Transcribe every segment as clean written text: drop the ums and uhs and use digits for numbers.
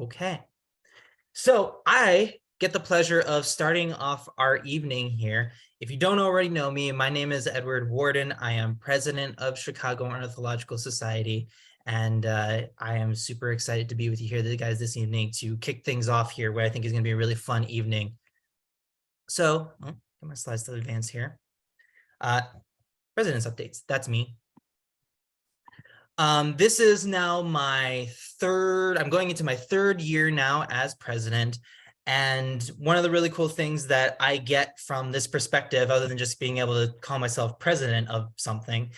Okay. So I get the pleasure of starting off our evening here. If you don't already know me, my name is Edward Warden. I am president of Chicago Ornithological Society, and I am super excited to be with you here, guys, this evening to kick things off here, where I think is going to be a really fun evening. So, get my slides to advance here. President's updates. That's me. This is now my I'm going into my third year now as president. And one of the really cool things that I get from this perspective, other than just being able to call myself president of something,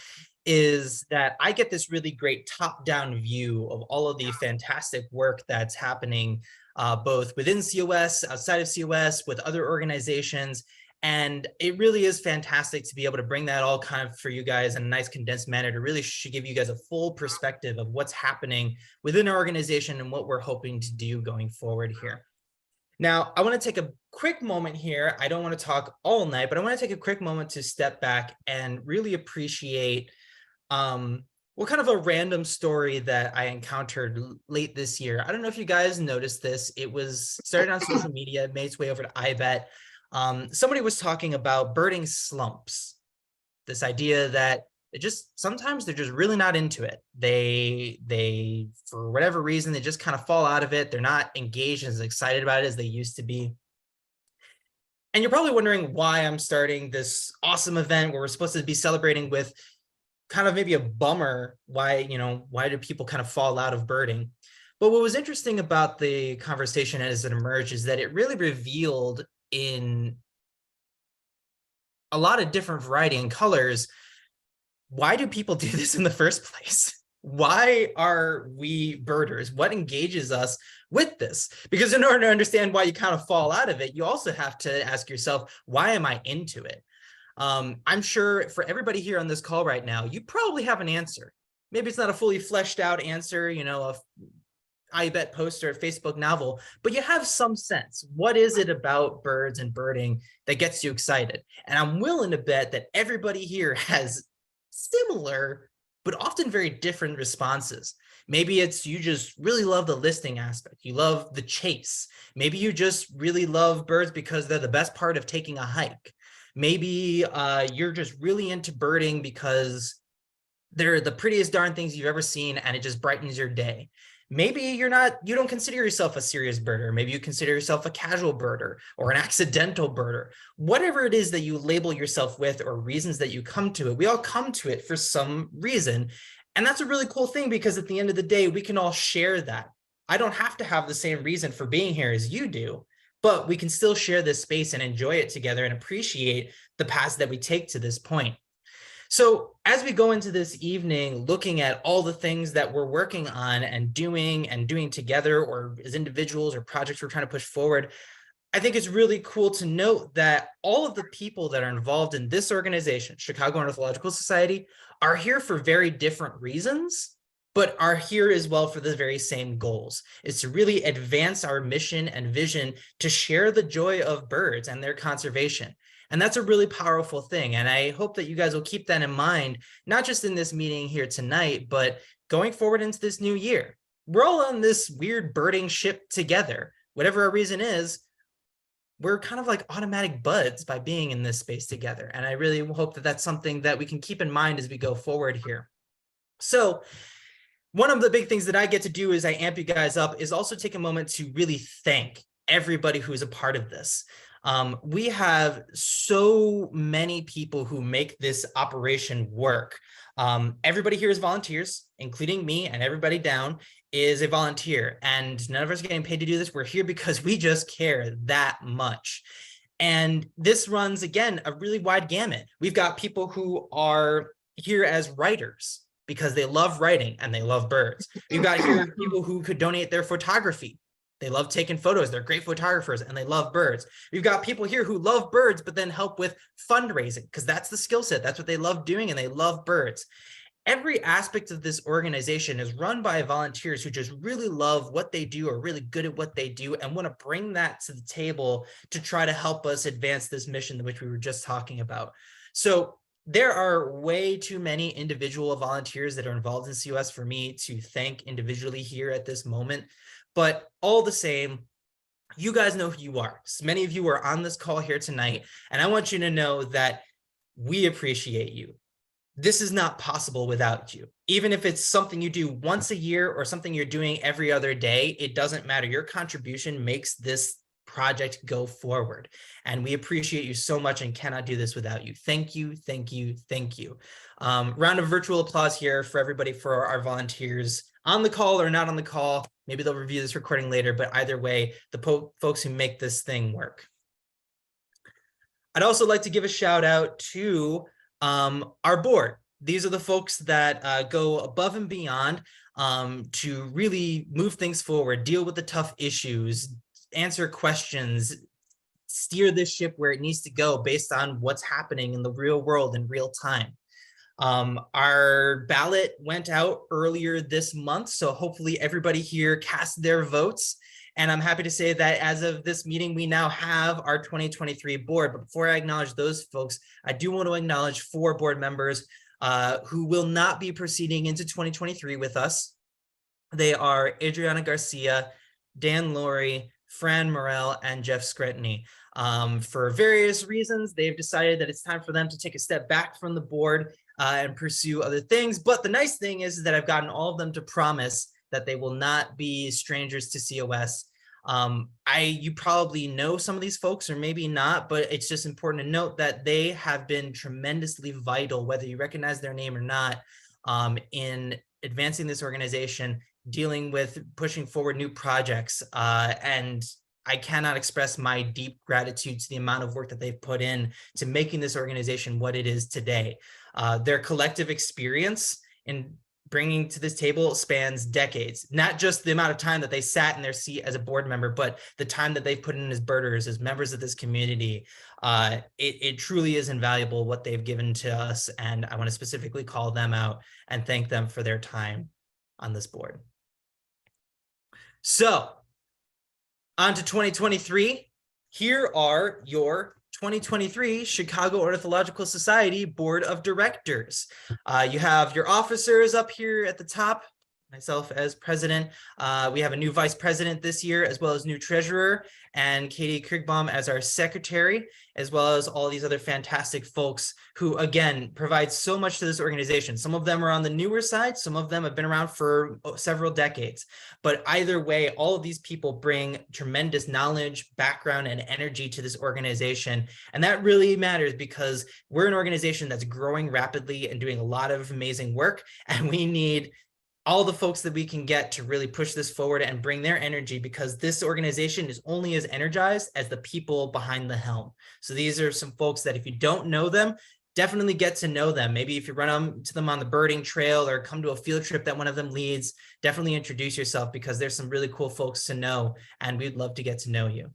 is that I get this really great top-down view of all of the fantastic work that's happening, both within COS, outside of COS, with other organizations. And it really is fantastic to be able to bring that all kind of for you guys in a nice condensed manner to really give you guys a full perspective of what's happening within our organization and what we're hoping to do going forward here. Now, I want to take a quick moment here. I don't want to talk all night, but I want to take a quick moment to step back and really appreciate what kind of a random story that I encountered late this year. I don't know if you guys noticed this. It was started on social media, made its way over to iBet. Somebody was talking about birding slumps, this idea that sometimes they're just really not into it. They for whatever reason, they just kind of fall out of it. They're not engaged and as excited about it as they used to be. And you're probably wondering why I'm starting this awesome event where we're supposed to be celebrating with kind of maybe a bummer. Why do people kind of fall out of birding? But what was interesting about the conversation as it emerged is that it really revealed in a lot of different variety and colors, why do people do this in the first place? Why are we birders? What engages us with this? Because in order to understand why you kind of fall out of it, you also have to ask yourself, why am I into it? I'm sure for everybody here on this call right now, you probably have an answer. Maybe it's not a fully fleshed out answer, a iBet post or a Facebook novel, but you have some sense. What is it about birds and birding that gets you excited? And I'm willing to bet that everybody here has similar, but often very different responses. Maybe it's you just really love the listing aspect. You love the chase. Maybe you just really love birds because they're the best part of taking a hike. Maybe you're just really into birding because they're the prettiest darn things you've ever seen and it just brightens your day. Maybe you don't consider yourself a serious birder. Maybe you consider yourself a casual birder or an accidental birder. Whatever it is that you label yourself with or reasons that you come to it, we all come to it for some reason. And that's a really cool thing because at the end of the day, we can all share that. I don't have to have the same reason for being here as you do, but we can still share this space and enjoy it together and appreciate the paths that we take to this point. So as we go into this evening, looking at all the things that we're working on and doing together, or as individuals or projects we're trying to push forward, I think it's really cool to note that all of the people that are involved in this organization, Chicago Ornithological Society, are here for very different reasons, but are here as well for the very same goals, is to really advance our mission and vision to share the joy of birds and their conservation. And that's a really powerful thing. And I hope that you guys will keep that in mind, not just in this meeting here tonight, but going forward into this new year. We're all on this weird birding ship together. Whatever our reason is, we're kind of like automatic buds by being in this space together. And I really hope that that's something that we can keep in mind as we go forward here. So one of the big things that I get to do as I amp you guys up is also take a moment to really thank everybody who's a part of this. We have so many people who make this operation work. Everybody here is volunteers, including me, and everybody down is a volunteer. And none of us are getting paid to do this. We're here because we just care that much. And this runs, again, a really wide gamut. We've got people who are here as writers because they love writing and they love birds. We've got here people who could donate their photography. They love taking photos. They're great photographers and they love birds. We've got people here who love birds, but then help with fundraising because that's the skill set. That's what they love doing and they love birds. Every aspect of this organization is run by volunteers who just really love what they do, are really good at what they do, and want to bring that to the table to try to help us advance this mission which we were just talking about. So there are way too many individual volunteers that are involved in COS for me to thank individually here at this moment. But all the same, you guys know who you are. Many of you are on this call here tonight, and I want you to know that we appreciate you. This is not possible without you. Even if it's something you do once a year or something you're doing every other day, it doesn't matter. Your contribution makes this project go forward. And we appreciate you so much and cannot do this without you. Thank you, thank you, thank you. Round of virtual applause here for everybody, for our volunteers on the call or not on the call. Maybe they'll review this recording later, but either way, the folks who make this thing work. I'd also like to give a shout out to our board. These are the folks that go above and beyond to really move things forward, deal with the tough issues, answer questions, steer this ship where it needs to go based on what's happening in the real world in real time. Our ballot went out earlier this month, so hopefully everybody here cast their votes. And I'm happy to say that as of this meeting, we now have our 2023 board. But before I acknowledge those folks, I do want to acknowledge 4 board members who will not be proceeding into 2023 with us. They are Adriana Garcia, Dan Laurie, Fran Morel, and Jeff Scretany. For various reasons, they've decided that it's time for them to take a step back from the board and pursue other things. But the nice thing is that I've gotten all of them to promise that they will not be strangers to COS. You probably know some of these folks or maybe not, but it's just important to note that they have been tremendously vital, whether you recognize their name or not, in advancing this organization, dealing with pushing forward new projects. And I cannot express my deep gratitude to the amount of work that they've put in to making this organization what it is today. Their collective experience in bringing to this table spans decades, not just the amount of time that they sat in their seat as a board member, but the time that they've put in as birders, as members of this community. It truly is invaluable what they've given to us, and I want to specifically call them out and thank them for their time on this board. So, on to 2023. Here are your 2023 Chicago Ornithological Society Board of Directors. You have your officers up here at the top, myself as president. We have a new vice president this year, as well as new treasurer, and Katie Krigbaum as our secretary, as well as all these other fantastic folks who, again, provide so much to this organization. Some of them are on the newer side, some of them have been around for several decades. But either way, all of these people bring tremendous knowledge, background, and energy to this organization. And that really matters because we're an organization that's growing rapidly and doing a lot of amazing work, and we need all the folks that we can get to really push this forward and bring their energy, because this organization is only as energized as the people behind the helm. So these are some folks that if you don't know them, definitely get to know them. Maybe if you run into them on the birding trail or come to a field trip that one of them leads, definitely introduce yourself, because there's some really cool folks to know and we'd love to get to know you.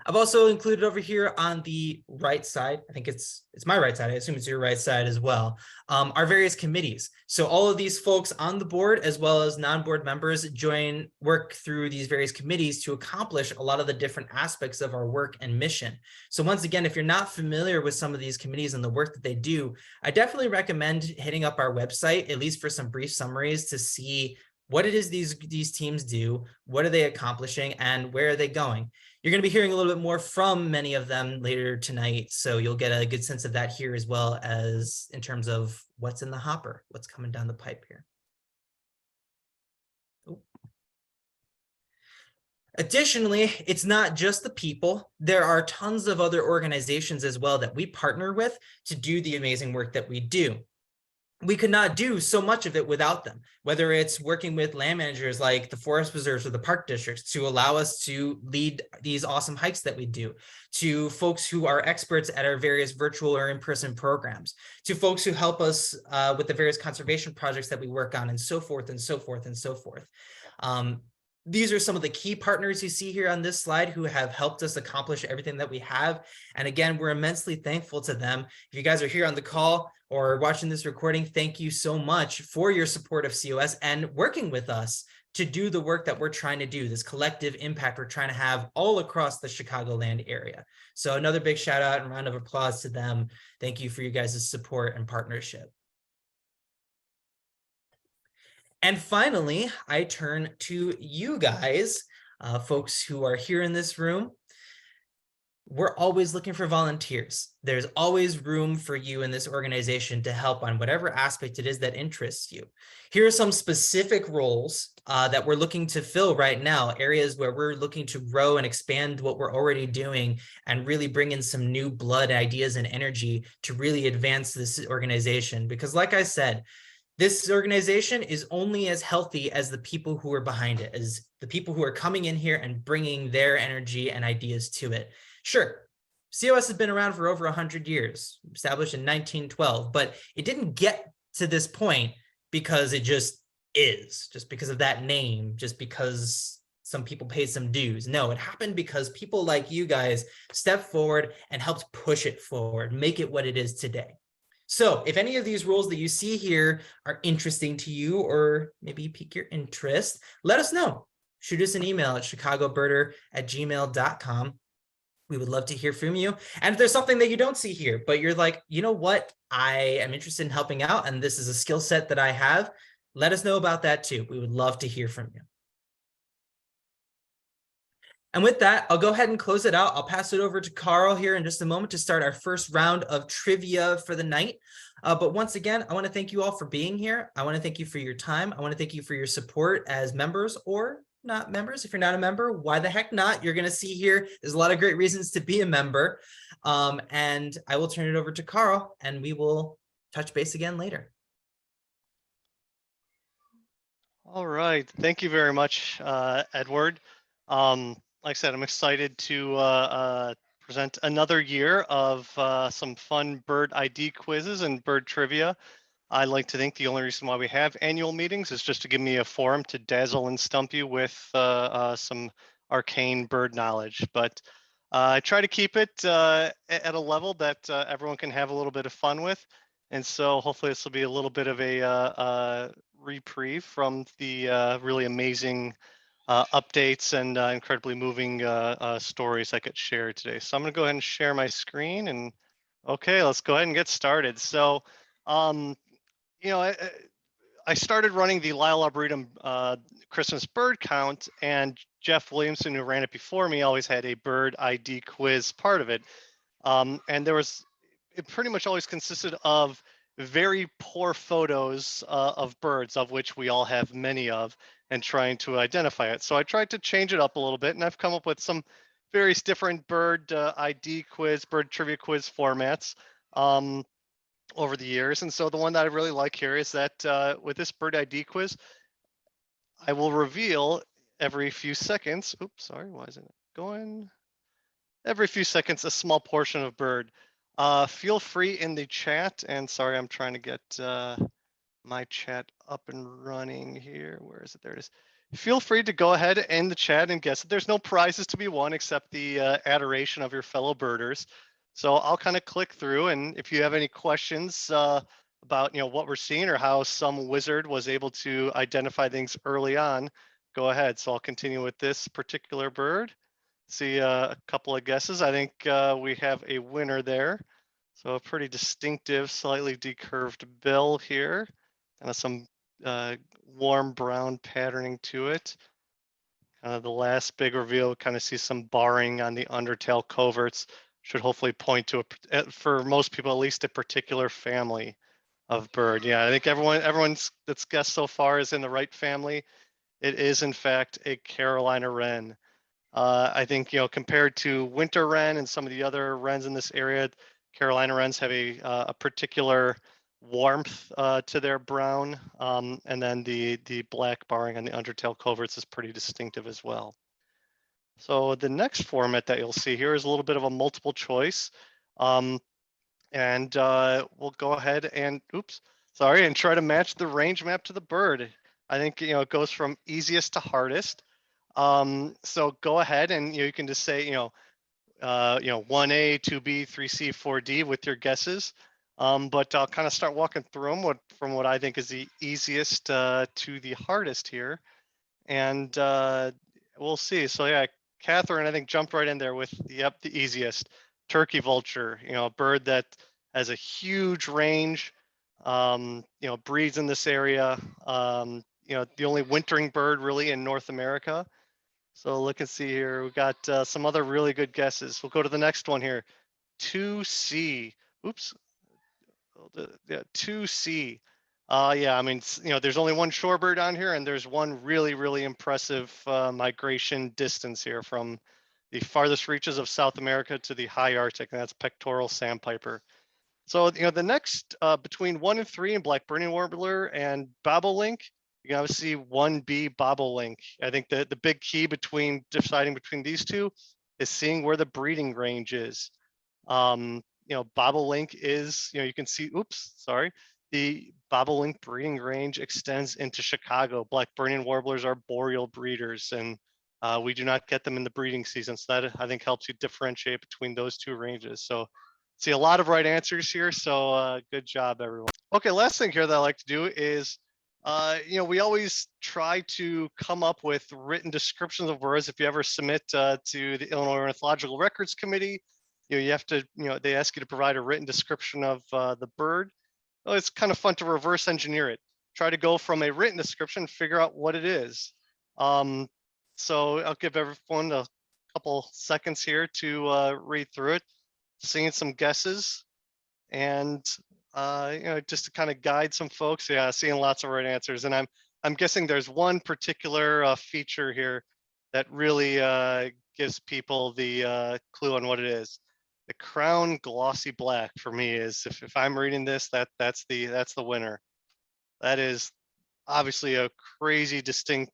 I've also included over here on the right side, I think it's my right side, I assume it's your right side as well, our various committees. So all of these folks on the board, as well as non-board members, work through these various committees to accomplish a lot of the different aspects of our work and mission. So once again, if you're not familiar with some of these committees and the work that they do, I definitely recommend hitting up our website, at least for some brief summaries, to see what it is these teams do, what are they accomplishing, and where are they going. You're going to be hearing a little bit more from many of them later tonight, so you'll get a good sense of that here, as well as in terms of what's in the hopper, what's coming down the pipe here. Ooh. Additionally, it's not just the people. There are tons of other organizations as well that we partner with to do the amazing work that we do. We could not do so much of it without them, whether it's working with land managers like the forest preserves or the park districts to allow us to lead these awesome hikes that we do, to folks who are experts at our various virtual or in-person programs, to folks who help us with the various conservation projects that we work on, and so forth and so forth and so forth. These are some of the key partners you see here on this slide who have helped us accomplish everything that we have. And again, we're immensely thankful to them. If you guys are here on the call or watching this recording, thank you so much for your support of COS and working with us to do the work that we're trying to do, this collective impact we're trying to have all across the Chicagoland area. So another big shout out and round of applause to them. Thank you for you guys' support and partnership. And finally, I turn to you guys, folks who are here in this room. We're always looking for volunteers. There's always room for you in this organization to help on whatever aspect it is that interests you. Here are some specific roles that we're looking to fill right now, areas where we're looking to grow and expand what we're already doing and really bring in some new blood, ideas, and energy to really advance this organization. Because like I said, this organization is only as healthy as the people who are behind it, as the people who are coming in here and bringing their energy and ideas to it. Sure, COS has been around for over 100 years, established in 1912, but it didn't get to this point because it just is, just because of that name, just because some people paid some dues. No, it happened because people like you guys stepped forward and helped push it forward, make it what it is today. So if any of these roles that you see here are interesting to you or maybe pique your interest, let us know. Shoot us an email at chicagobirder@gmail.com. We would love to hear from you. And if there's something that you don't see here, but you're like, you know what, I am interested in helping out and this is a skill set that I have, let us know about that too. We would love to hear from you. And with that, I'll go ahead and close it out. I'll pass it over to Carl here in just a moment to start our first round of trivia for the night. But once again, I want to thank you all for being here. I want to thank you for your time. I want to thank you for your support as members or not members. If you're not a member, why the heck not? You're going to see here, there's a lot of great reasons to be a member. And I will turn it over to Carl and we will touch base again later. All right. Thank you very much, Edward. Like I said, I'm excited to present another year of some fun bird ID quizzes and bird trivia. I like to think the only reason why we have annual meetings is just to give me a forum to dazzle and stump you with some arcane bird knowledge. But I try to keep it at a level that everyone can have a little bit of fun with. And so hopefully this will be a little bit of a reprieve from the really amazing updates and incredibly moving stories that get shared today. So I'm going to go ahead and share my screen and okay, let's go ahead and get started. So, you know, I started running the Lyle Arboretum Christmas bird count, and Jeff Williamson, who ran it before me, always had a bird ID quiz part of it. And it pretty much always consisted of very poor photos of birds, of which we all have many of, and trying to identify it. So I tried to change it up a little bit, and I've come up with some various different bird ID quiz, bird trivia quiz formats over the years. And so the one that I really like here is that with this bird ID quiz, I will reveal every few seconds. Oops, sorry, why isn't it going? Every few seconds, a small portion of bird. Feel free in the chat, and sorry, I'm trying to get my chat up and running here. Where is it? There it is. Feel free to go ahead in the chat and guess it. There's no prizes to be won except the adoration of your fellow birders. So I'll kind of click through, and if you have any questions about what we're seeing or how some wizard was able to identify things early on, go ahead. So I'll continue with this particular bird. See a couple of guesses. I think we have a winner there. So a pretty distinctive, slightly decurved bill here, and some warm brown patterning to it. Kind of the last big reveal, kind of see some barring on the undertail coverts. Should hopefully point to for most people at least a particular family of bird. Yeah, I think everyone's that's guessed so far is in the right family. It is in fact a Carolina wren. I think compared to winter wren and some of the other wrens in this area, Carolina wrens have a particular warmth to their brown, and then the black barring on the undertail coverts is pretty distinctive as well. So the next format that you'll see here is a little bit of a multiple choice, and we'll go ahead and and try to match the range map to the bird. I think it goes from easiest to hardest. So go ahead and you can just say 1A, 2B, 3C, 4D with your guesses. But I'll kind of start walking through them from what I think is the easiest to the hardest here, and we'll see. So yeah, Catherine, I think jumped right in there with the easiest. Turkey vulture, a bird that has a huge range, breeds in this area, the only wintering bird really in North America. So look and see here. We got some other really good guesses. We'll go to the next one here. 2C. Oops. Yeah, 2C. Yeah, I mean, there's only one shorebird on here, and there's one really, really impressive migration distance here from the farthest reaches of South America to the high Arctic, and that's pectoral sandpiper. So, the next between 1 and 3 in black burning warbler and bobolink, you can obviously 1B bobolink. I think the big key between deciding between these two is seeing where the breeding range is. Bobolink is, you can see, oops, sorry. The bobolink breeding range extends into Chicago. Black burning warblers are boreal breeders, and we do not get them in the breeding season. So that, I think, helps you differentiate between those two ranges. So see a lot of right answers here. So good job, everyone. Okay, last thing here that I like to do is, we always try to come up with written descriptions of birds. If you ever submit to the Illinois Ornithological Records Committee, you have to, they ask you to provide a written description of the bird. Well, it's kind of fun to reverse engineer it. Try to go from a written description, figure out what it is. So I'll give everyone a couple seconds here to read through it, seeing some guesses, and just to kind of guide some folks. Yeah, seeing lots of right answers, and I'm guessing there's one particular feature here that really gives people the clue on what it is. The crown glossy black for me is, if I'm reading this, that's the winner. That is obviously a crazy distinct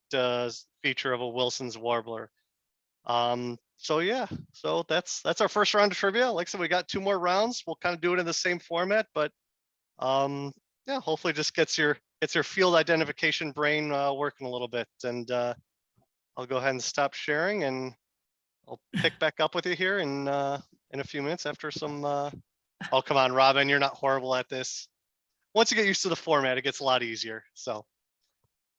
feature of a Wilson's warbler. So yeah, so that's our first round of trivia. Like I said, we got 2 more rounds. We'll kind of do it in the same format, but yeah, hopefully just gets your field identification brain working a little bit. And I'll go ahead and stop sharing, and I'll pick back up with you here in a few minutes after some. Oh, come on, Robin, you're not horrible at this. Once you get used to the format, it gets a lot easier. So,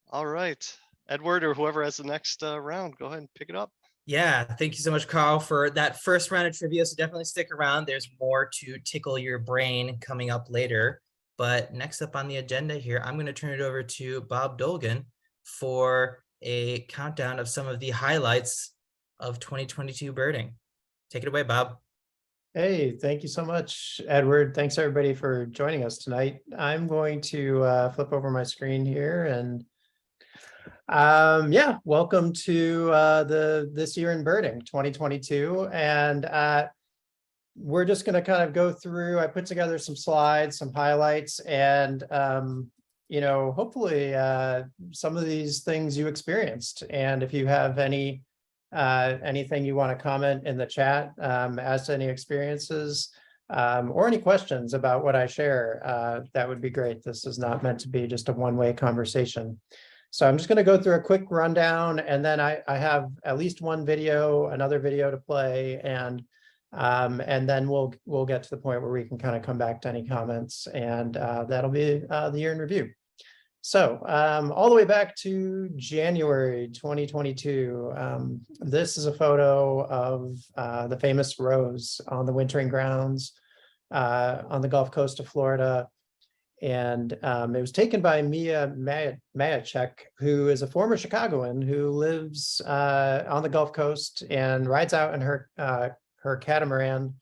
all right, Edward, or whoever has the next round, go ahead and pick it up. Yeah, thank you so much, Carl, for that first round of trivia. So definitely stick around. There's more to tickle your brain coming up later. But next up on the agenda here, I'm going to turn it over to Bob Dolgan for a countdown of some of the highlights of 2022 birding. Take it away, Bob. Hey, thank you so much, Edward. Thanks everybody for joining us tonight. I'm going to flip over my screen here, and yeah, welcome to this year in birding 2022. And we're just going to kind of go through, I put together some slides, some highlights, and hopefully some of these things you experienced. And if you have anything you want to comment in the chat as to any experiences or any questions about what I share, that would be great. This is not meant to be just a one-way conversation. So I'm just going to go through a quick rundown, and then I have at least one video, another video to play, and then we'll get to the point where we can kind of come back to any comments, and that'll be the year in review. So all the way back to January 2022, this is a photo of the famous rose on the wintering grounds on the Gulf Coast of Florida. And it was taken by Mia Mayachek, who is a former Chicagoan who lives on the Gulf Coast and rides out in her catamaran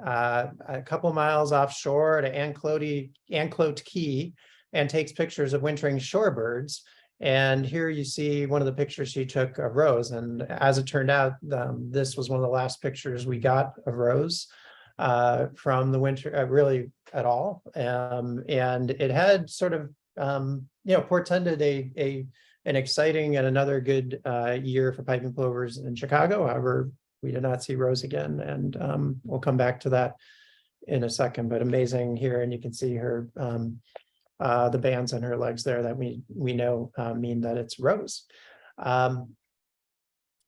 a couple miles offshore to Anclote Key, and takes pictures of wintering shorebirds. And here you see one of the pictures she took of Rose. And as it turned out, this was one of the last pictures we got of Rose from the winter, really at all. And it had sort of, portended an exciting and another good year for piping plovers in Chicago. However, we did not see Rose again. And we'll come back to that in a second, but amazing here. And you can see her, the bands on her legs there that we know mean that it's Rose.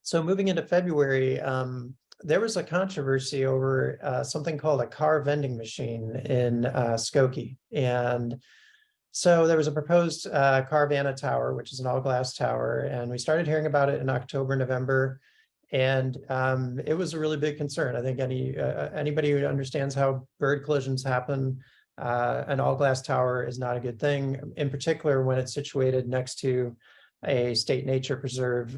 So moving into February, there was a controversy over something called a car vending machine in Skokie. And so there was a proposed Carvana tower, which is an all-glass tower. And we started hearing about it in October, November. And it was a really big concern. I think anybody who understands how bird collisions happen, an all-glass tower is not a good thing, in particular when it's situated next to a state nature preserve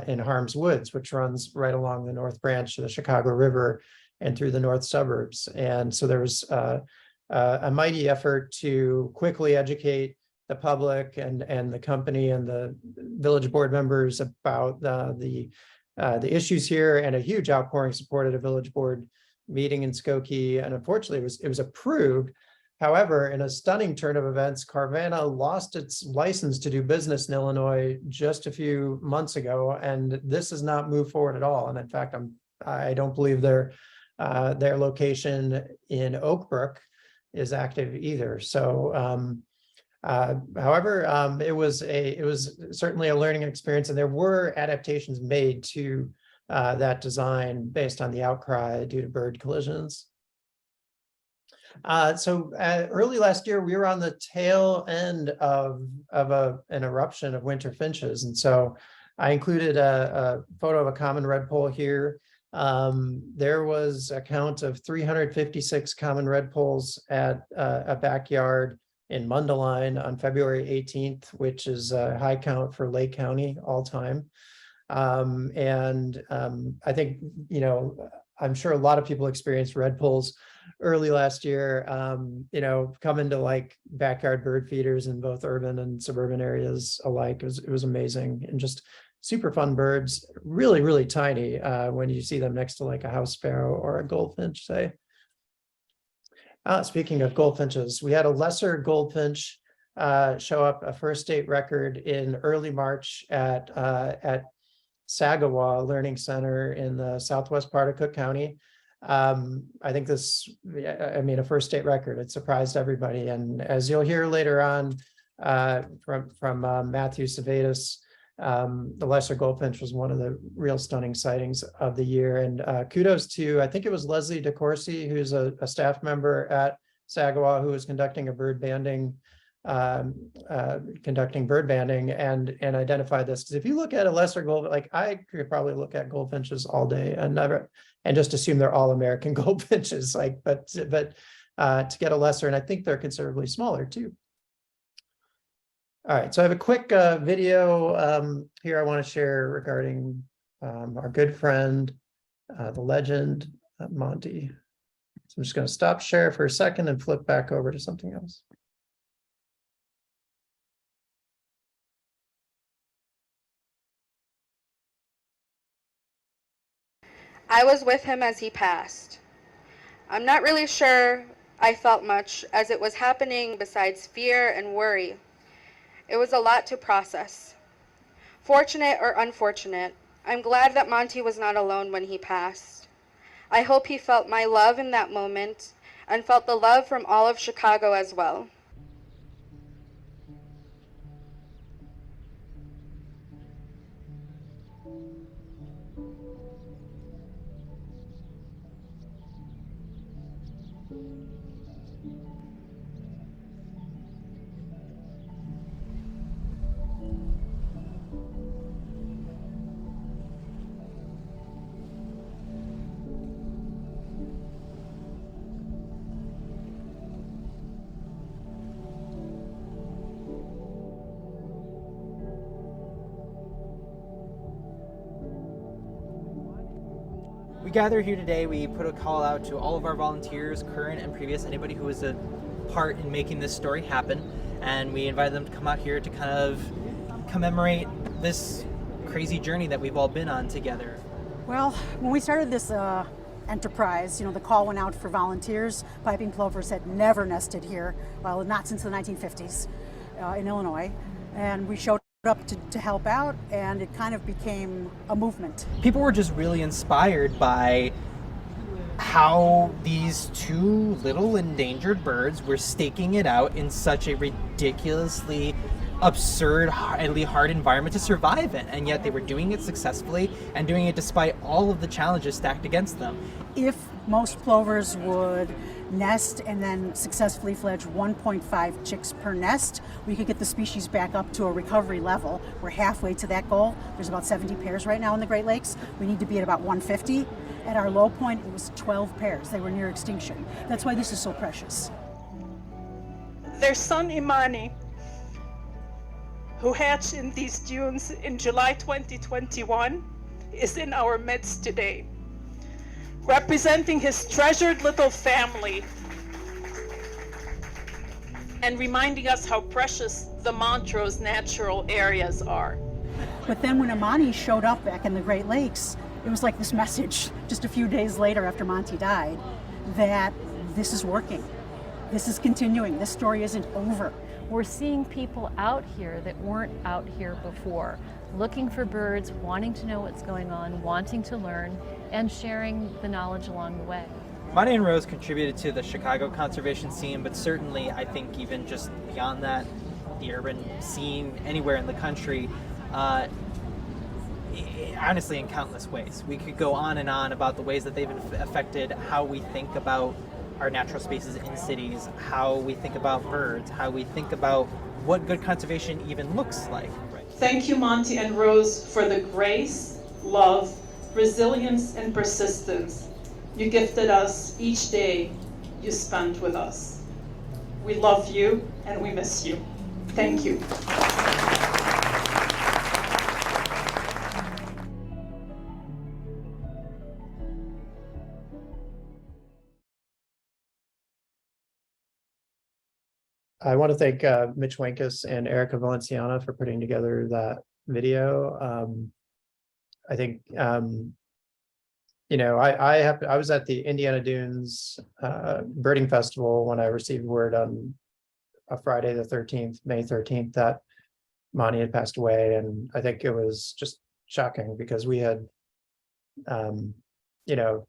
in Harms Woods, which runs right along the North Branch of the Chicago River and through the north suburbs. And so there was a mighty effort to quickly educate the public and the company and the village board members about the issues here, and a huge outpouring support at a village board meeting in Skokie. And unfortunately, it was approved. However, in a stunning turn of events, Carvana lost its license to do business in Illinois just a few months ago, and this has not moved forward at all. And in fact, I don't believe their location in Oak Brook is active either. So, however, it was certainly a learning experience, and there were adaptations made to that design based on the outcry due to bird collisions. So early last year, we were on the tail end of an eruption of winter finches. And so I included a photo of a common redpoll here. There was a count of 356 common redpolls at a backyard in Mundelein on February 18th, which is a high count for Lake County all time. I think, I'm sure a lot of people experienced redpolls early last year, coming to like backyard bird feeders in both urban and suburban areas alike. It was amazing, and just super fun birds, really, really tiny when you see them next to like a house sparrow or a goldfinch, say. Speaking of goldfinches, we had a lesser goldfinch show up, a first state record in early March at Sagawa Learning Center in the southwest part of Cook County. I think a first state record. It surprised everybody. And as you'll hear later on from Matthew Savedas, the lesser goldfinch was one of the real stunning sightings of the year. And kudos to, I think it was Leslie DeCourcy, who's a staff member at Sagawa, who was conducting bird banding and identified this. Because if you look at a lesser gold, like I could probably look at goldfinches all day and just assume they're all American goldfinches, but to get a lesser, and I think they're considerably smaller too. All right, so I have a quick video here I want to share regarding our good friend, the legend, Monty. So I'm just going to stop share for a second and flip back over to something else. I was with him as he passed. I'm not really sure I felt much as it was happening besides fear and worry. It was a lot to process. Fortunate or unfortunate, I'm glad that Monty was not alone when he passed. I hope he felt my love in that moment and felt the love from all of Chicago as well. We gather here today, we put a call out to all of our volunteers, current and previous, anybody who was a part in making this story happen, and we invited them to come out here to kind of commemorate this crazy journey that we've all been on together. Well, when we started this enterprise, the call went out for volunteers. Piping plovers had never nested here, well, not since the 1950s in Illinois, and we showed up to help out, and it kind of became a movement. People were just really inspired by how these two little endangered birds were staking it out in such a ridiculously absurdly hard environment to survive in, and yet they were doing it successfully and doing it despite all of the challenges stacked against them. If most plovers would nest and then successfully fledge 1.5 chicks per nest, we could get the species back up to a recovery level. We're halfway to that goal. There's about 70 pairs right now in the Great Lakes. We need to be at about 150. At our low point, it was 12 pairs. They were near extinction. That's why this is so precious. Their son Imani who hatched in these dunes in July 2021, is in our midst today, representing his treasured little family and reminding us how precious the Montrose natural areas are. But then when Amani showed up back in the Great Lakes, it was like this message just a few days later after Monty died that this is working. This is continuing. This story isn't over. We're seeing people out here that weren't out here before, looking for birds, wanting to know what's going on, wanting to learn, and sharing the knowledge along the way. Monty and Rose contributed to the Chicago conservation scene, but certainly I think even just beyond that, the urban scene anywhere in the country, honestly in countless ways. We could go on and on about the ways that they've affected how we think about our natural spaces in cities, how we think about birds, how we think about what good conservation even looks like. Thank you, Monty and Rose, for the grace, love, resilience, and persistence you gifted us each day you spent with us. We love you and we miss you. Thank you. I want to thank Mitch Wenkus and Erica Valenciana for putting together that video. I think, you know, I was at the Indiana Dunes Birding Festival when I received word on a Friday the 13th, May 13th, that Monty had passed away. And I think it was just shocking because we had, you know,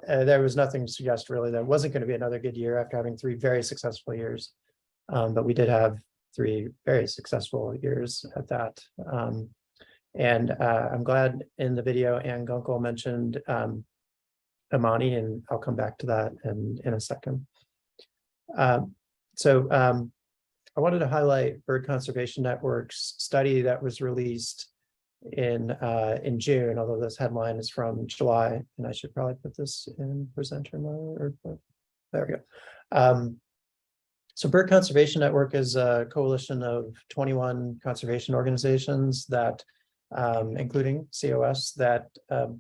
there was nothing to suggest really that it wasn't going to be another good year after having 3 very successful years. But we did have 3 very successful years at that. And I'm glad in the video Ann Gunkel mentioned Amani, and I'll come back to that in a second. So I wanted to highlight Bird Conservation Network's study that was released in June, although this headline is from July, and I should probably put this in presenter mode. There we go. So Bird Conservation Network is a coalition of 21 conservation organizations that, including COS, that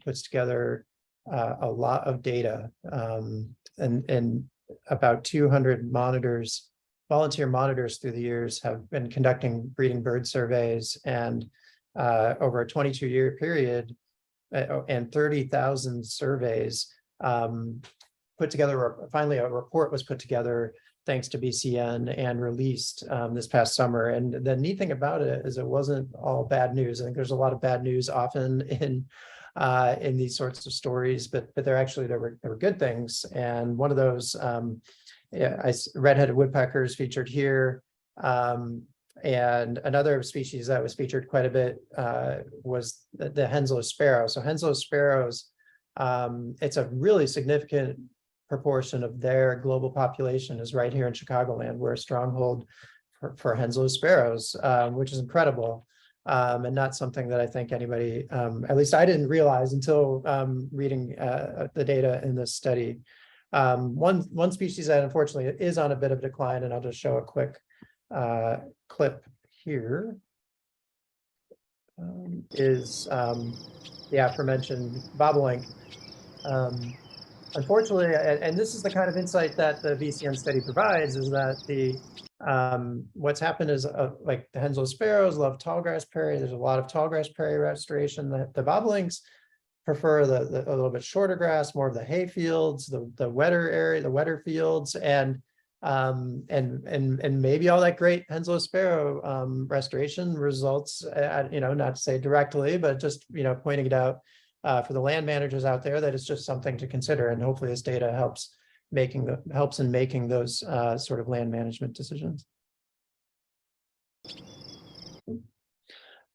puts together a lot of data, and about 200 monitors, volunteer monitors through the years have been conducting breeding bird surveys, and over a 22-year period and 30,000 surveys put together. Finally, a report was put together thanks to BCN and released this past summer. And the neat thing about it is it wasn't all bad news. I think there's a lot of bad news often in these sorts of stories, but there were good things. And one of those, red-headed woodpeckers featured here. And another species that was featured quite a bit was the Henslow sparrow. So Henslow sparrows, it's a really significant proportion of their global population is right here in Chicagoland. We're a stronghold for Henslow sparrows, which is incredible, and not something that I think anybody, at least I didn't realize until reading the data in this study. One species that unfortunately is on a bit of decline, and I'll just show a quick clip here, is the aforementioned bobolink. Unfortunately, and this is the kind of insight that the VCN study provides, is that the what's happened is like the Henslow sparrows love tallgrass prairie. There's a lot of tallgrass prairie restoration. The bobolinks prefer the a little bit shorter grass, more of the hay fields, the wetter area, the wetter fields, and maybe all that great Henslow sparrow restoration results, you know, not to say directly, but just, you know, pointing it out for the land managers out there that it's just something to consider, and hopefully this data helps in making those sort of land management decisions.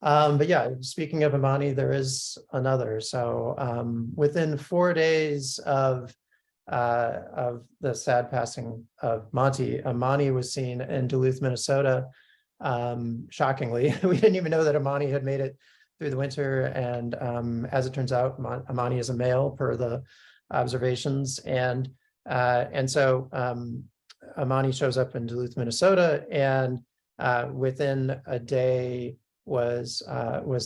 But yeah, speaking of Amani, there is another. So within 4 days of the sad passing of Monty, Amani was seen in Duluth, Minnesota. Shockingly, we didn't even know that Amani had made it through the winter, and as it turns out, Amani is a male per the observations, and so Amani shows up in Duluth, Minnesota, and within a day was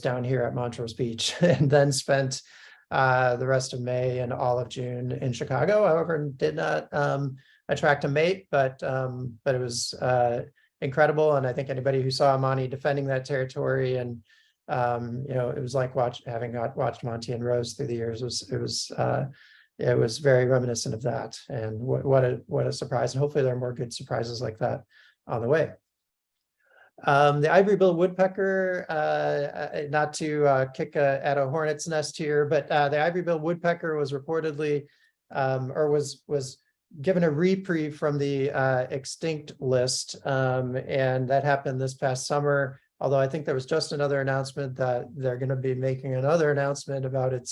down here at Montrose Beach, and then spent the rest of May and all of June in Chicago. However, did not attract a mate, but it was incredible. And I think anybody who saw Monty defending that territory, and it was like having watched Monty and Rose through the years. It was very reminiscent of that. And what a surprise! And hopefully there are more good surprises like that on the way. The ivory-billed woodpecker, not to kick at a hornet's nest here, but the ivory-billed woodpecker was reportedly, or was given a reprieve from the extinct list, and that happened this past summer. Although I think there was just another announcement that they're going to be making another announcement about it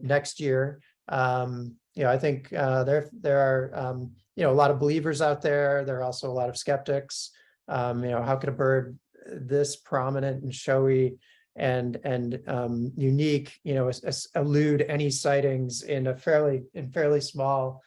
next year. I think there are a lot of believers out there. There are also a lot of skeptics. How could a bird this prominent and showy and unique, elude any sightings in fairly small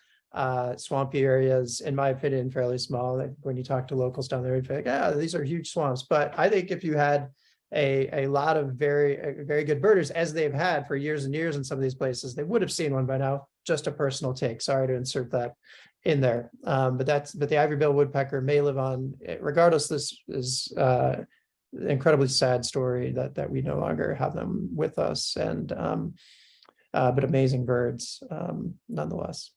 swampy areas? In my opinion, fairly small. When you talk to locals down there, you'd be like, yeah, these are huge swamps. But I think if you had a lot of very good birders, as they've had for years and years in some of these places, they would have seen one by now. Just a personal take. Sorry to insert that in there. But the ivory-billed woodpecker may live on, regardless. This is an incredibly sad story that we no longer have them with us, and but amazing birds nonetheless.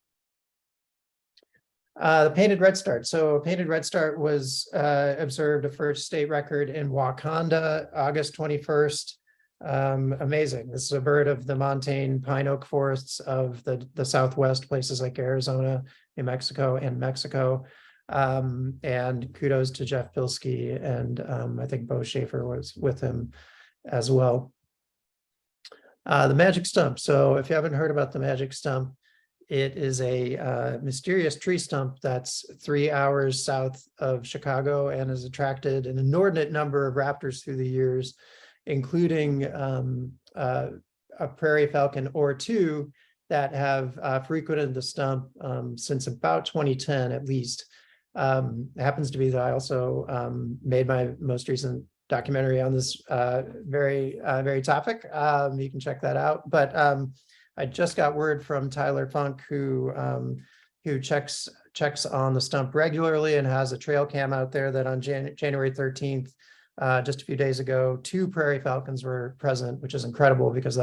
The painted redstart. So painted redstart was observed a first state record in Wakanda, August 21st. Amazing. This is a bird of the montane pine oak forests of the Southwest, places like Arizona, New Mexico, and Mexico. And kudos to Jeff Bilski, and I think Bo Schaefer was with him as well. The magic stump. So if you haven't heard about the magic stump, it is a mysterious tree stump that's 3 hours south of Chicago and has attracted an inordinate number of raptors through the years, including a prairie falcon or two that have frequented the stump since about 2010 at least. It happens to be that I also made my most recent documentary on this very topic. You can check that out. But I just got word from Tyler Funk, who checks on the stump regularly and has a trail cam out there, that on January 13th, just a few days ago, 2 prairie falcons were present, which is incredible because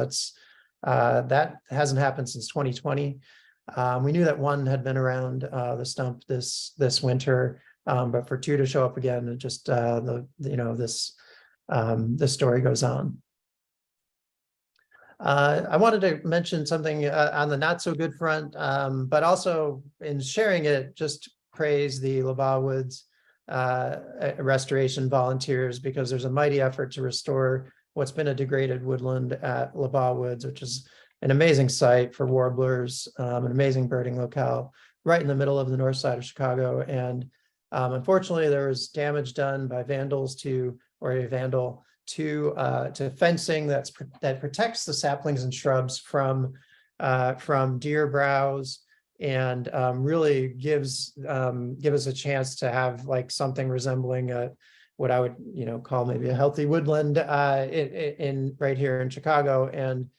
that hasn't happened since 2020. We knew that 1 had been around the stump this winter, but for 2 to show up again, it just this story goes on. I wanted to mention something on the not so good front, but also in sharing it, just praise the Labaw Woods restoration volunteers, because there's a mighty effort to restore what's been a degraded woodland at Labaw Woods, which is an amazing site for warblers, an amazing birding locale right in the middle of the north side of Chicago. And unfortunately, there was damage done by vandals to fencing that protects the saplings and shrubs from deer browse, and really gives us a chance to have like something resembling what I would call maybe a healthy woodland in right here in Chicago. And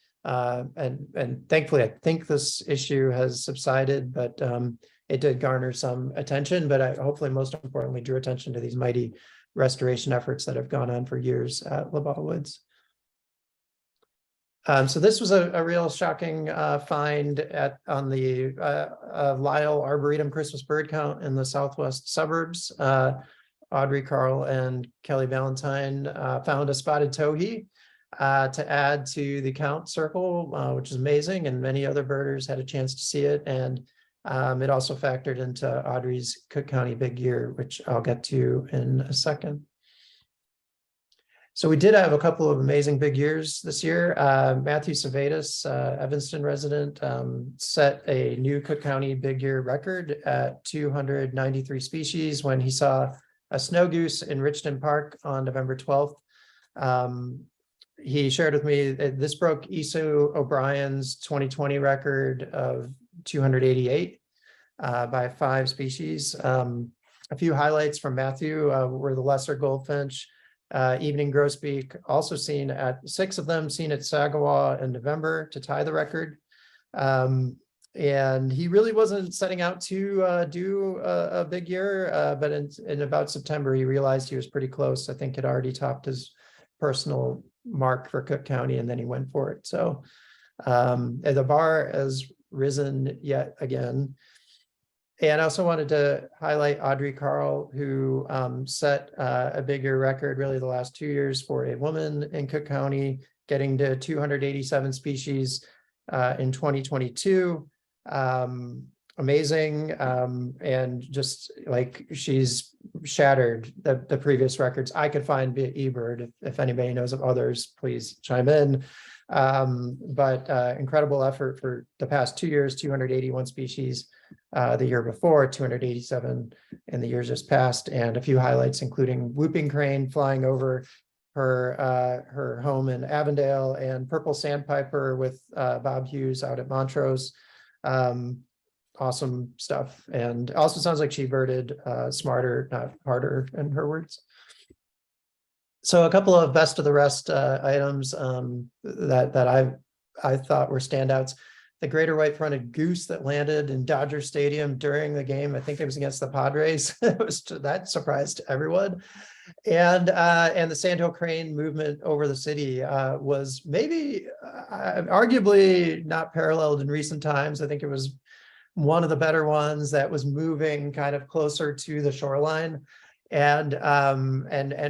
thankfully, I think this issue has subsided, but it did garner some attention. But hopefully, most importantly, drew attention to these mighty restoration efforts that have gone on for years at Labaw Woods. So this was a real shocking find on the Lyle Arboretum Christmas bird count in the southwest suburbs. Audrey Carl and Kelly Valentine found a spotted towhee to add to the count circle, which is amazing, and many other birders had a chance to see it. And it also factored into Audrey's Cook County Big Year, which I'll get to in a second. So we did have a couple of amazing big years this year. Matthew Savedas, Evanston resident, set a new Cook County Big Year record at 293 species when he saw a snow goose in Richton Park on November 12th. He shared with me that this broke Isu O'Brien's 2020 record of 288 by 5 species. A few highlights from Matthew were the lesser goldfinch, evening grosbeak, also seen at 6 of them seen at Saginaw in November to tie the record. And he really wasn't setting out to do a big year, but in about September, he realized he was pretty close. I think had already topped his personal mark for Cook County, and then he went for it. So the bar has risen yet again. And I also wanted to highlight Audrey Carl, who set a bigger record really the last 2 years for a woman in Cook County, getting to 287 species in 2022. Amazing. And just like she's shattered the previous records I could find via eBird. If anybody knows of others, please chime in. But incredible effort for the past 2 years, 281 species. The year before, 287 in the years just past, and a few highlights, including whooping crane flying over her home in Avondale, and purple sandpiper with Bob Hughes out at Montrose. Awesome stuff. And also sounds like she birded smarter, not harder, in her words. So a couple of best of the rest items that I thought were standouts. The greater white-fronted goose that landed in Dodger Stadium during the game. I think it was against the Padres. That surprised everyone. And the sandhill crane movement over the city was maybe arguably not paralleled in recent times. I think it was one of the better ones that was moving kind of closer to the shoreline, and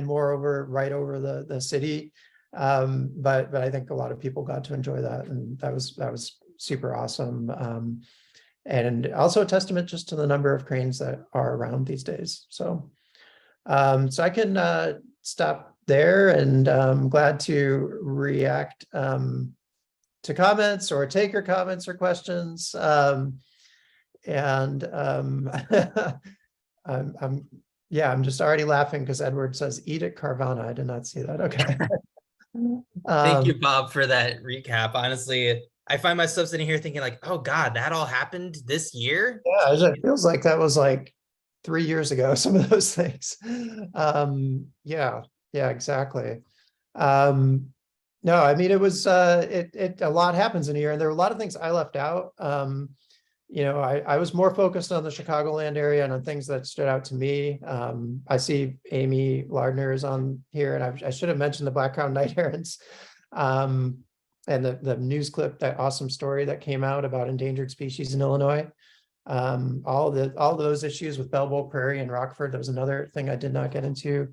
moreover right over the city. But I think a lot of people got to enjoy that, and that was super awesome. And also a testament just to the number of cranes that are around these days. So I can stop there, and I'm glad to react to comments or take your comments or questions. I'm just already laughing because Edward says eat at Carvana. I did not see that. Okay. Thank you, Bob, for that recap. Honestly, I find myself sitting here thinking like, oh God, that all happened this year? Yeah, it feels like that was like 3 years ago, some of those things. Yeah, exactly. No, I mean, it was, a lot happens in a year, and there were a lot of things I left out. I was more focused on the Chicagoland area and on things that stood out to me. I see Amy Lardner is on here, and I should have mentioned the black-crowned night herons. And the news clip, that awesome story that came out about endangered species in Illinois. All those issues with Belleville Prairie and Rockford, that was another thing I did not get into.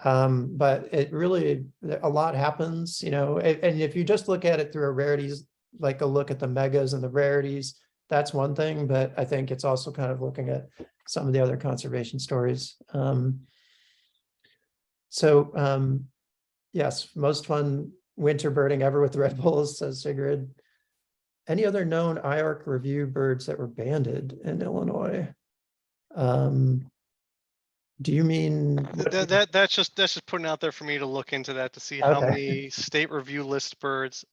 But it really, a lot happens, and if you just look at it through a rarities, like a look at the megas and the rarities, that's one thing, but I think it's also kind of looking at some of the other conservation stories. Yes, most fun winter birding ever with the Red Bulls, says Sigrid. Any other known IARC review birds that were banded in Illinois? Do you mean that's just putting out there for me to look into that to see how many state review list birds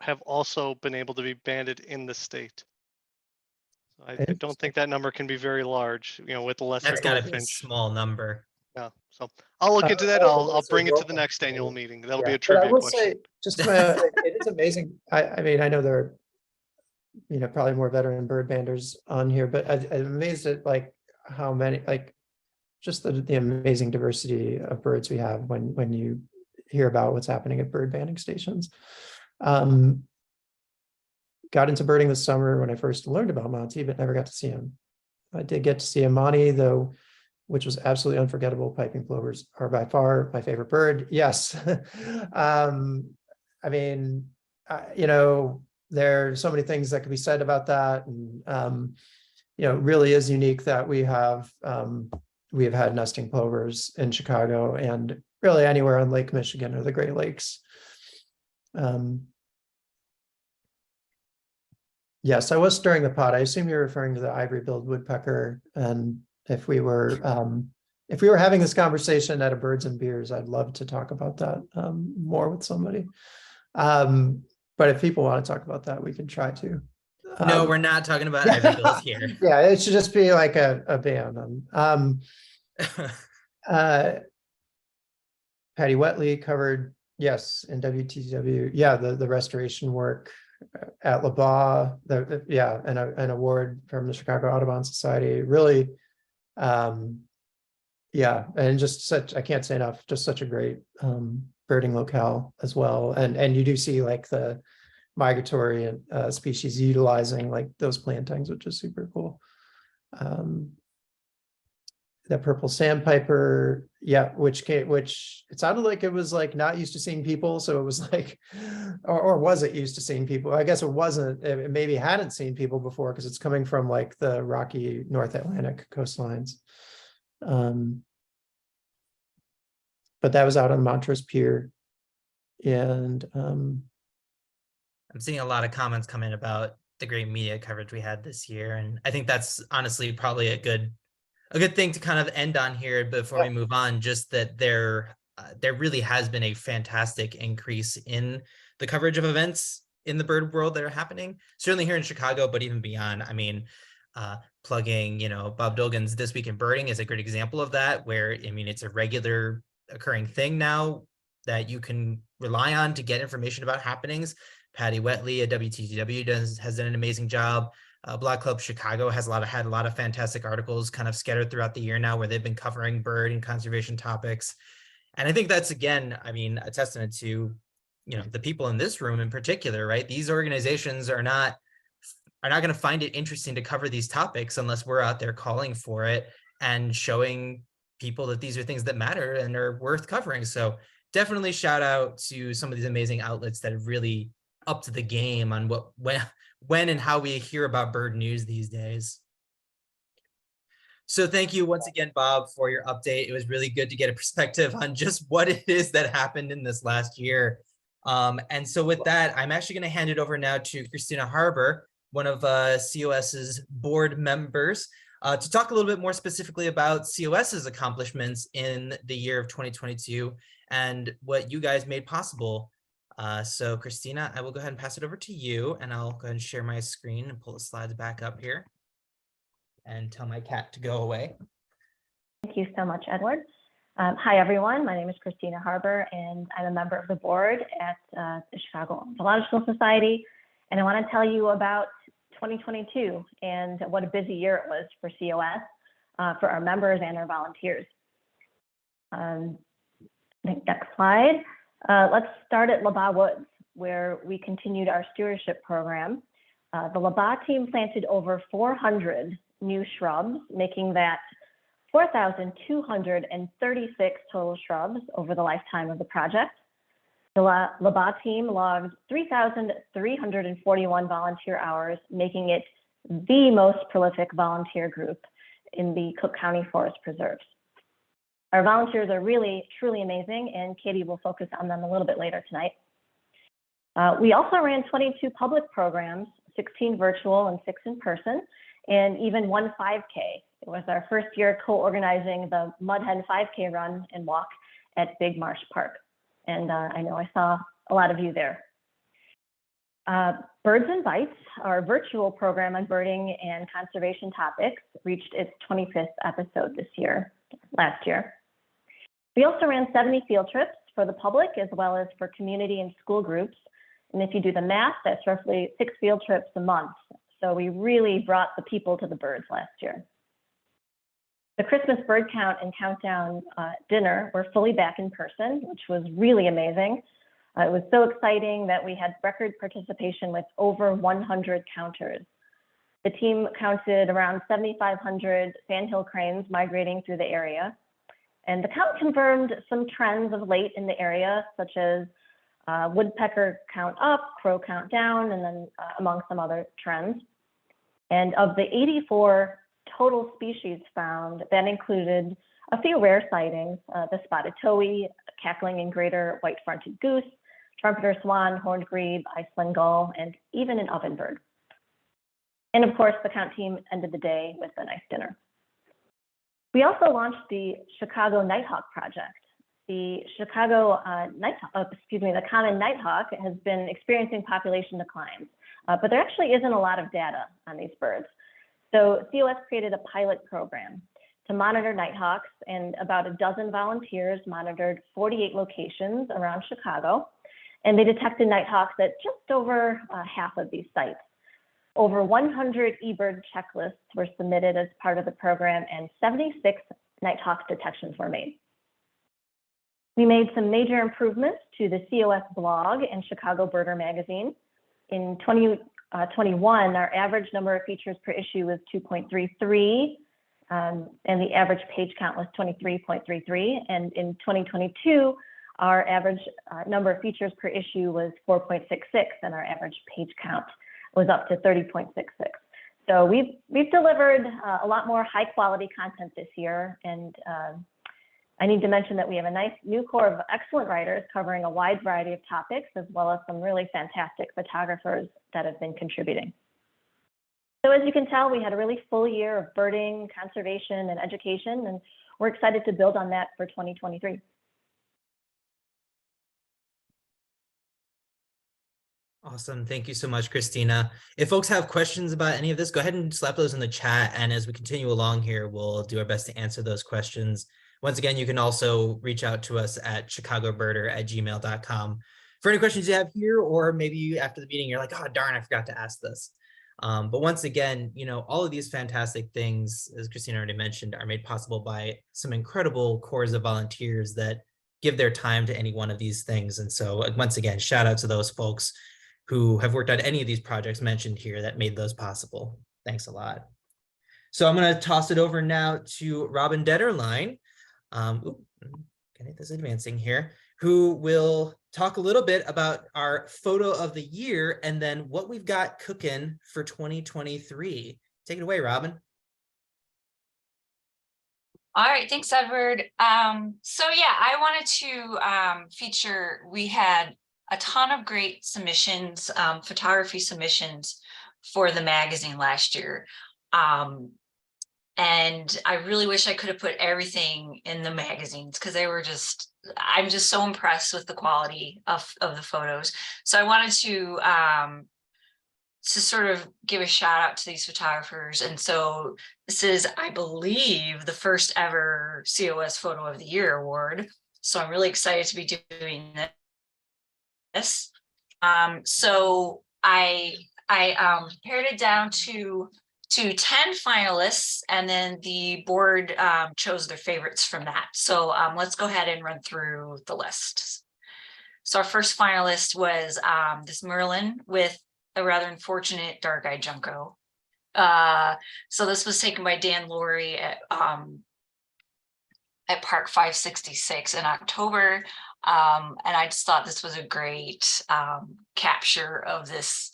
have also been able to be banded in the state? I don't think that number can be very large, with the lesser That's got to be a goldfinch. small number. Yeah, so I'll look into that. I'll bring it to the next annual meeting. That'll be a trivia question. It is amazing. I mean, I know there are, probably more veteran bird banders on here, but I'm amazed at like how many, like just the amazing diversity of birds we have when you hear about what's happening at bird banding stations. Got into birding this summer when I first learned about Monty, but never got to see him. I did get to see a Monty, though, which was absolutely unforgettable. Piping plovers are by far my favorite bird. Yes. I mean, there are so many things that could be said about that. And, it really is unique that we have had nesting plovers in Chicago and really anywhere on Lake Michigan or the Great Lakes. Yes, I was stirring the pot. I assume you're referring to the ivory-billed woodpecker. And if we were having this conversation at a Birds and Beers, I'd love to talk about that more with somebody. But if people want to talk about that, we can try to. No, Um, we're not talking about Ivy Bills here. Yeah, it should just be like a ban. Uh, Patty Wetley covered, yes, in WTW. Yeah, the restoration work at LaBaugh, yeah, and an award from the Chicago Audubon Society. Really, yeah, and just such, I can't say enough, just such a great birding locale as well. And you do see like the migratory species utilizing like those plantings, which is super cool. The purple sandpiper, yeah, which it sounded like it was like not used to seeing people, so it was like, or was it used to seeing people? I guess it wasn't. It maybe hadn't seen people before because it's coming from like the rocky North Atlantic coastlines. But that was out on Montrose Pier, and I'm seeing a lot of comments come in about the great media coverage we had this year, and I think that's honestly probably a good thing to kind of end on here before we move on. Just that there really has been a fantastic increase in the coverage of events in the bird world that are happening, certainly here in Chicago, but even beyond. I mean, plugging, Bob Dolgan's This Week in Birding is a great example of that, where, I mean, it's a regular occurring thing now that you can rely on to get information about happenings. Patty Wetley at WTTW has done an amazing job. Blog Club Chicago has had a lot of fantastic articles kind of scattered throughout the year now, where they've been covering bird and conservation topics. And I think that's, again, I mean, a testament to, the people in this room in particular, right? These organizations are not going to find it interesting to cover these topics unless we're out there calling for it and showing people that these are things that matter and are worth covering. So definitely shout out to some of these amazing outlets that have really upped the game on when and how we hear about bird news these days. So thank you once again, Bob, for your update. It was really good to get a perspective on just what it is that happened in this last year. And so with that, I'm actually going to hand it over now to Christina Harbour, one of COS's board members, to talk a little bit more specifically about COS's accomplishments in the year of 2022 and what you guys made possible. So Christina, I will go ahead and pass it over to you, and I'll go ahead and share my screen and pull the slides back up here and tell my cat to go away. Thank you so much, Edward. Hi, everyone. My name is Christina Harbour, and I'm a member of the board at the Chicago Ornithological Society. And I want to tell you about 2022 and what a busy year it was for COS, for our members and our volunteers. Next slide. Let's start at LaBaugh Woods, where we continued our stewardship program. The LaBaugh team planted over 400 new shrubs, making that 4,236 total shrubs over the lifetime of the project. The LaBaugh team logged 3,341 volunteer hours, making it the most prolific volunteer group in the Cook County Forest Preserves. Our volunteers are really, truly amazing, and Katie will focus on them a little bit later tonight. We also ran 22 public programs, 16 virtual and 6 in person, and even one 5K. It was our first year co-organizing the Mud Hen 5K run and walk at Big Marsh Park. And I know I saw a lot of you there. Birds and Bites, our virtual program on birding and conservation topics, reached its 25th episode last year. We also ran 70 field trips for the public as well as for community and school groups. And if you do the math, that's roughly 6 field trips a month. So we really brought the people to the birds last year. The Christmas bird count and countdown dinner were fully back in person, which was really amazing. It was so exciting that we had record participation with over 100 counters. The team counted around 7,500 sandhill cranes migrating through the area. And the count confirmed some trends of late in the area, such as woodpecker count up, crow count down, and then among some other trends. And of the 84 total species found, that included a few rare sightings, the spotted towhee, cackling and greater white-fronted goose, trumpeter swan, horned grebe, Iceland gull, and even an ovenbird. And of course, the count team ended the day with a nice dinner. We also launched the Chicago Nighthawk Project. the Chicago the common nighthawk has been experiencing population declines, but there actually isn't a lot of data on these birds. So COS created a pilot program to monitor nighthawks, and about a dozen volunteers monitored 48 locations around Chicago, and they detected nighthawks at just over half of these sites. Over 100 eBird checklists were submitted as part of the program, and 76 nighthawk detections were made. We made some major improvements to the COS blog and Chicago Birder magazine. In 2021, our average number of features per issue was 2.33, and the average page count was 23.33. And in 2022, our average number of features per issue was 4.66, and our average page count was up to 30.66. So we've delivered a lot more high quality content this year, and I need to mention that we have a nice new core of excellent writers covering a wide variety of topics, as well as some really fantastic photographers that have been contributing. So as you can tell, we had a really full year of birding, conservation, and education, and we're excited to build on that for 2023. Awesome. Thank you so much, Christina. If folks have questions about any of this, go ahead and slap those in the chat. And as we continue along here, we'll do our best to answer those questions. Once again, you can also reach out to us at chicagobirder@gmail.com for any questions you have here, or maybe after the meeting, you're like, oh, darn, I forgot to ask this. But once again, you know, all of these fantastic things, as Christina already mentioned, are made possible by some incredible cores of volunteers that give their time to any one of these things. And so once again, shout out to those folks who have worked on any of these projects mentioned here that made those possible. Thanks a lot. So I'm going to toss it over now to Robin Detterline. Get this advancing here, who will talk a little bit about our photo of the year and then what we've got cooking for 2023. Take it away, Robin. All right, thanks, Edward. So yeah, I wanted to feature, we had a ton of great submissions, photography submissions for the magazine last year. And I really wish I could have put everything in the magazines because they were just, I'm just so impressed with the quality of the photos. So I wanted to sort of give a shout out to these photographers. And so this is, I believe, the first ever COS Photo of the Year award. So I'm really excited to be doing this. So I pared it down to 10 finalists, and then the board chose their favorites from that. So let's go ahead and run through the list. So our first finalist was this Merlin with a rather unfortunate dark-eyed junco. So this was taken by Dan Laurie at Park 566 in October. And I just thought this was a great capture of this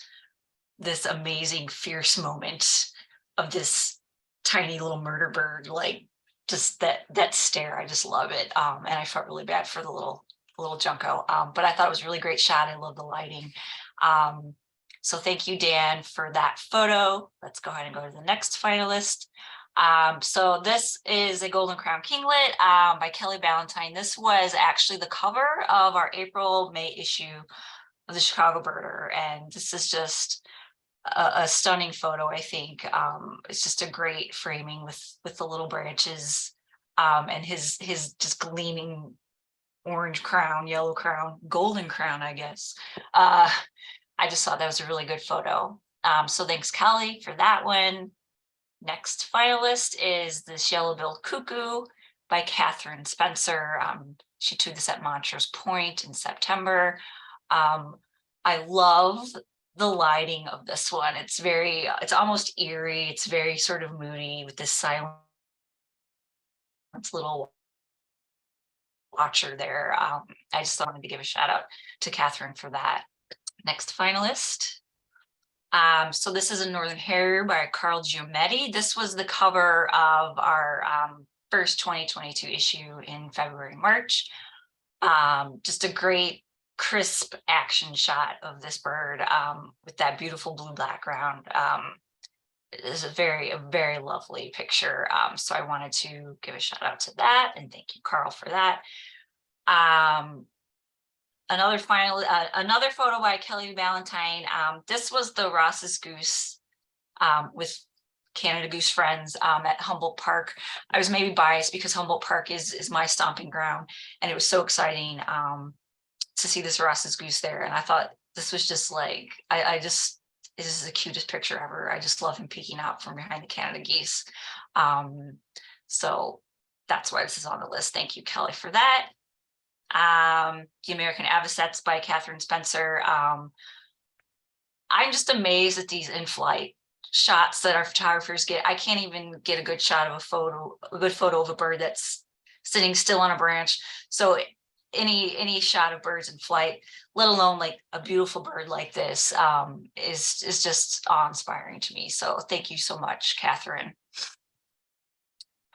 amazing, fierce moment of this tiny little murder bird, like just that stare. I just love it. And I felt really bad for the little junco, but I thought it was a really great shot. I love the lighting. So thank you, Dan, for that photo. Let's go ahead and go to the next finalist. So this is a Golden Crown Kinglet by Kelly Ballantyne. This was actually the cover of our April-May issue of the Chicago Birder, and this is just a stunning photo. I think it's just a great framing with the little branches and his just gleaming orange crown, yellow crown, golden crown, I guess. I just thought that was a really good photo. So thanks, Kelly, for that one. Next finalist is this Yellow-billed Cuckoo by Catherine Spencer. She took this at Montrose Point in September. I love the lighting of this one. It's almost eerie. It's very sort of moody with this silent little watcher there. I just wanted to give a shout out to Catherine for that. Next finalist. So this is a Northern Harrier by Carl Giametti. This was the cover of our first 2022 issue in February, March. Just a great crisp action shot of this bird with that beautiful blue background. It is a very lovely picture. So I wanted to give a shout out to that, and thank you, Carl, for that. Another photo by Kelly Valentine. This was the Ross's goose with Canada Goose Friends at Humboldt Park. I was maybe biased because Humboldt Park is my stomping ground, and it was so exciting to see this Ross's goose there. And I thought this was just like, this is the cutest picture ever. I just love him peeking out from behind the Canada geese. So that's why this is on the list. Thank you, Kelly, for that. The American Avocets by Catherine Spencer. I'm just amazed at these in-flight shots that our photographers get. I can't even get a good shot of a good photo of a bird that's sitting still on a branch. So any shot of birds in flight, let alone like a beautiful bird like this, is just awe-inspiring to me. So thank you so much, Catherine.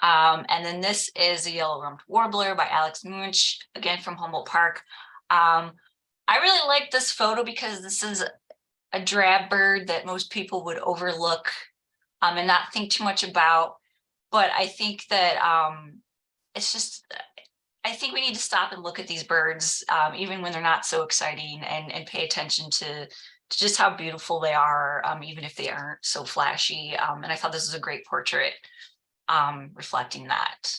And then this is a Yellow-Rumped Warbler by Alex Munch, again from Humboldt Park. I really like this photo because this is a drab bird that most people would overlook and not think too much about. But I think that it's just, I think we need to stop and look at these birds, even when they're not so exciting, and pay attention to just how beautiful they are, even if they aren't so flashy. And I thought this was a great portrait reflecting that.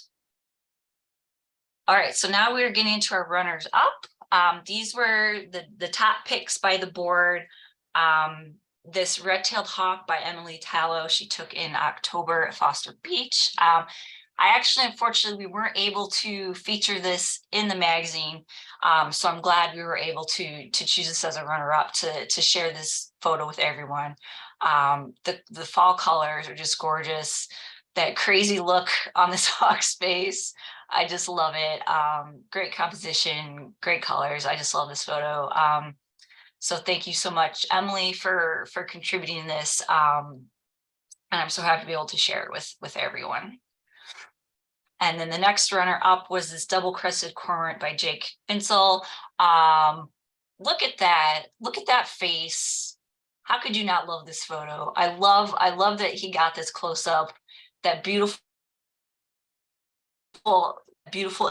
All right, so now we're getting into our runners up. These were the top picks by the board. This Red-tailed Hawk by Emily Tallow, she took in October at Foster Beach. I actually, unfortunately, we weren't able to feature this in the magazine. So I'm glad we were able to choose this as a runner-up to share this photo with everyone. The fall colors are just gorgeous. That crazy look on this hawk's face, I just love it. Great composition, great colors. I just love this photo. So thank you so much, Emily, for contributing this. And I'm so happy to be able to share it with everyone. And then the next runner up was this double-crested cormorant by Jake Finsel. Look at that face. How could you not love this photo? I love that he got this close up. That beautiful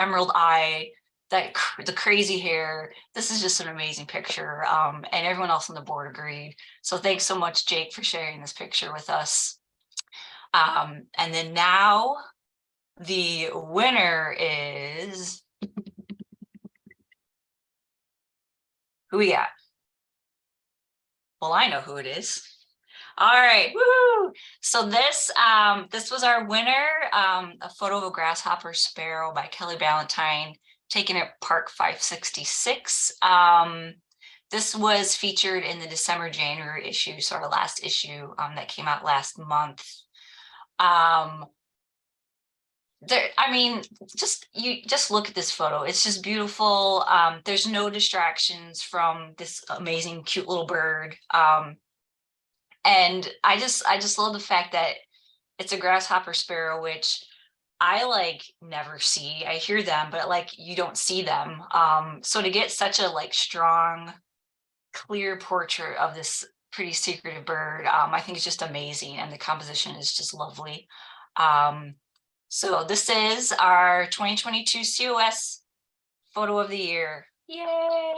emerald eye, the crazy hair. This is just an amazing picture, and everyone else on the board agreed. So thanks so much, Jake, for sharing this picture with us. And then now the winner is, who we got? Well, I know who it is. All right, woo! So this was our winner, a photo of a grasshopper sparrow by Kelly Valentine, taken at Park 566. This was featured in the December-January issue, so our last issue that came out last month. Just look at this photo. It's just beautiful. There's no distractions from this amazing, cute little bird. And I just love the fact that it's a grasshopper sparrow, which I never see. I hear them, but you don't see them. So to get such a strong, clear portrait of this pretty secretive bird, I think it's just amazing, and the composition is just lovely. So this is our 2022 COS photo of the year. Yay!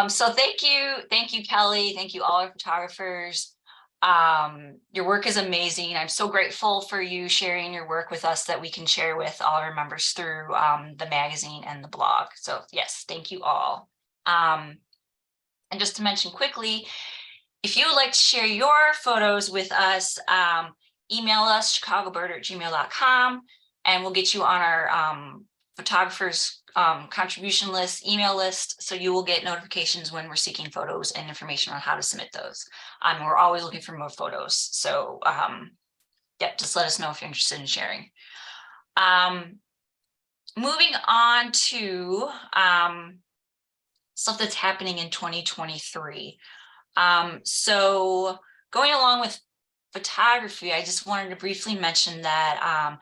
So thank you, Kelly. Thank you, all our photographers. Your work is amazing. I'm so grateful for you sharing your work with us that we can share with all our members through the magazine and the blog. So yes, thank you all. And just to mention quickly, if you would like to share your photos with us, email us chicagobirder@gmail.com, and we'll get you on our photographers contribution list, email list, so you will get notifications when we're seeking photos and information on how to submit those. We're always looking for more photos, so yeah, just let us know if you're interested in sharing. Moving on to stuff that's happening in 2023. So going along with photography, I just wanted to briefly mention that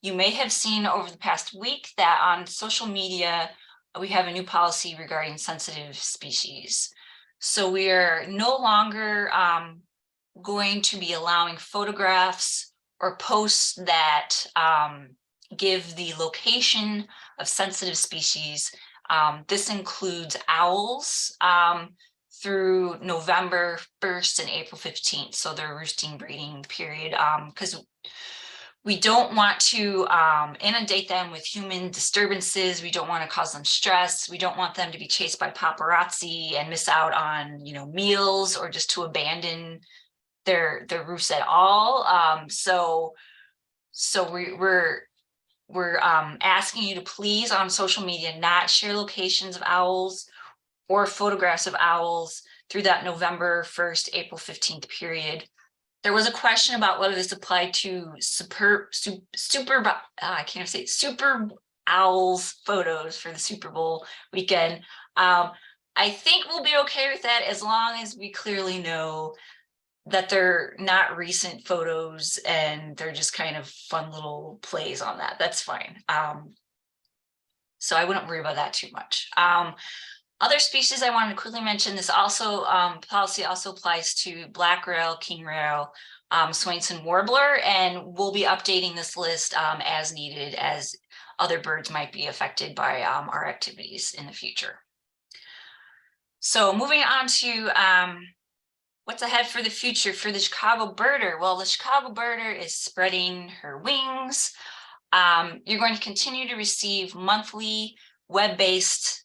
you may have seen over the past week that on social media, we have a new policy regarding sensitive species. So we are no longer going to be allowing photographs or posts that give the location of sensitive species. This includes owls through November 1st and April 15th, so their roosting breeding period, because we don't want to inundate them with human disturbances. We don't want to cause them stress. We don't want them to be chased by paparazzi and miss out on, you know, meals, or just to abandon their roosts at all. So we're asking you to please, on social media, not share locations of owls or photographs of owls through that November 1st, April 15th period. There was a question about whether this applied to super owls photos for the Super Bowl weekend. I think we'll be okay with that as long as we clearly know that they're not recent photos and they're just kind of fun little plays on that. That's fine. So I wouldn't worry about that too much. Other species I wanted to quickly mention, this also policy also applies to black rail, king rail, Swainson warbler, and we'll be updating this list as needed, as other birds might be affected by our activities in the future. So moving on to what's ahead for the future for the Chicago birder. Well, the Chicago birder is spreading her wings. You're going to continue to receive monthly web-based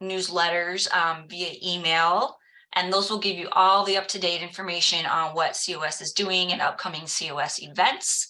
newsletters via email, and those will give you all the up-to-date information on what COS is doing and upcoming COS events.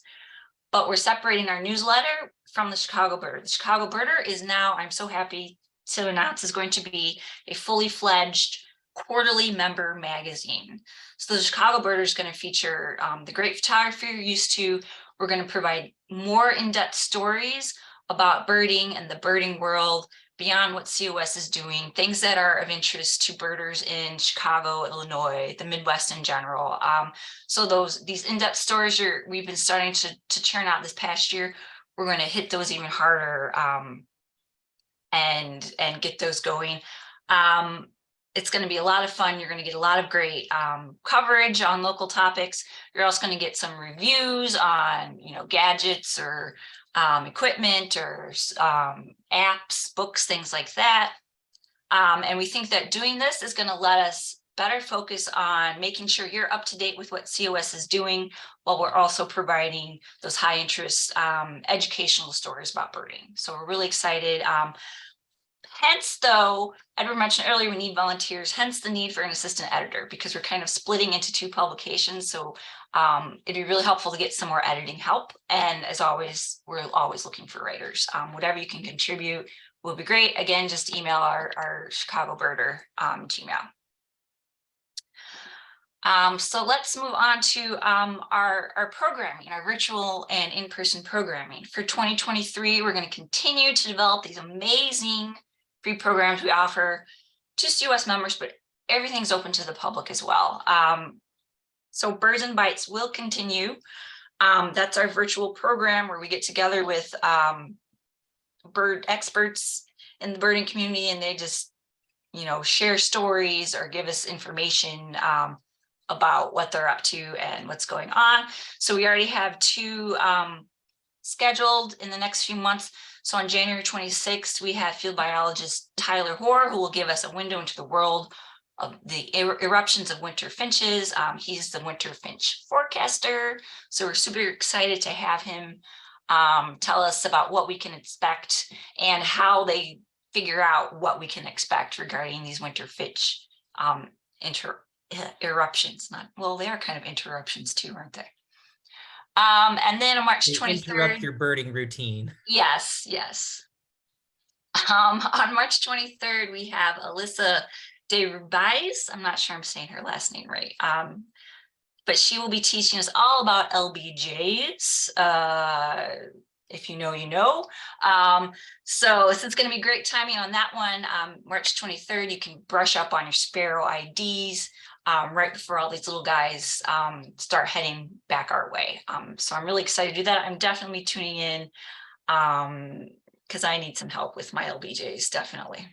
But we're separating our newsletter from the Chicago Birder. The Chicago Birder is now, I'm so happy to announce, is going to be a fully fledged quarterly member magazine. So the Chicago Birder is going to feature the great photography you're used to. We're going to provide more in-depth stories about birding and the birding world beyond what COS is doing, things that are of interest to birders in Chicago, Illinois, the Midwest in general. So these in-depth stories we've been starting to churn out this past year. We're going to hit those even harder and get those going. It's going to be a lot of fun. You're going to get a lot of great coverage on local topics. You're also going to get some reviews on, you know, gadgets or equipment or apps, books, things like that. And we think that doing this is going to let us better focus on making sure you're up to date with what COS is doing, while we're also providing those high interest educational stories about birding. So we're really excited. Hence, though, Edward mentioned earlier, we need volunteers, hence the need for an assistant editor, because we're kind of splitting into two publications. So it'd be really helpful to get some more editing help. And as always, we're always looking for writers. Whatever you can contribute will be great. Again, just email our Chicago Birder Gmail. So let's move on to our programming, our virtual and in-person programming. For 2023, we're going to continue to develop these amazing free programs we offer to COS members, but everything's open to the public as well. So Birds and Bites will continue. That's our virtual program where we get together with bird experts in the birding community, and they just, you know, share stories or give us information about what they're up to and what's going on. So we already have two scheduled in the next few months. So on January 26th, we have field biologist Tyler Hoare, who will give us a window into the world of the eruptions of winter finches. He's the winter finch forecaster. So we're super excited to have him tell us about what we can expect and how they figure out what we can expect regarding these winter finch eruptions. Well, they are kind of interruptions too, aren't they? And then on March 23rd, interrupt your birding routine. Yes. On March 23rd, we have Alyssa de Rubais. I'm not sure I'm saying her last name right. But she will be teaching us all about LBJs. If you know, you know. So it's going to be great timing on that one. March 23rd, you can brush up on your sparrow IDs. Right before all these little guys start heading back our way. So I'm really excited to do that. I'm definitely tuning in because I need some help with my LBJs, definitely.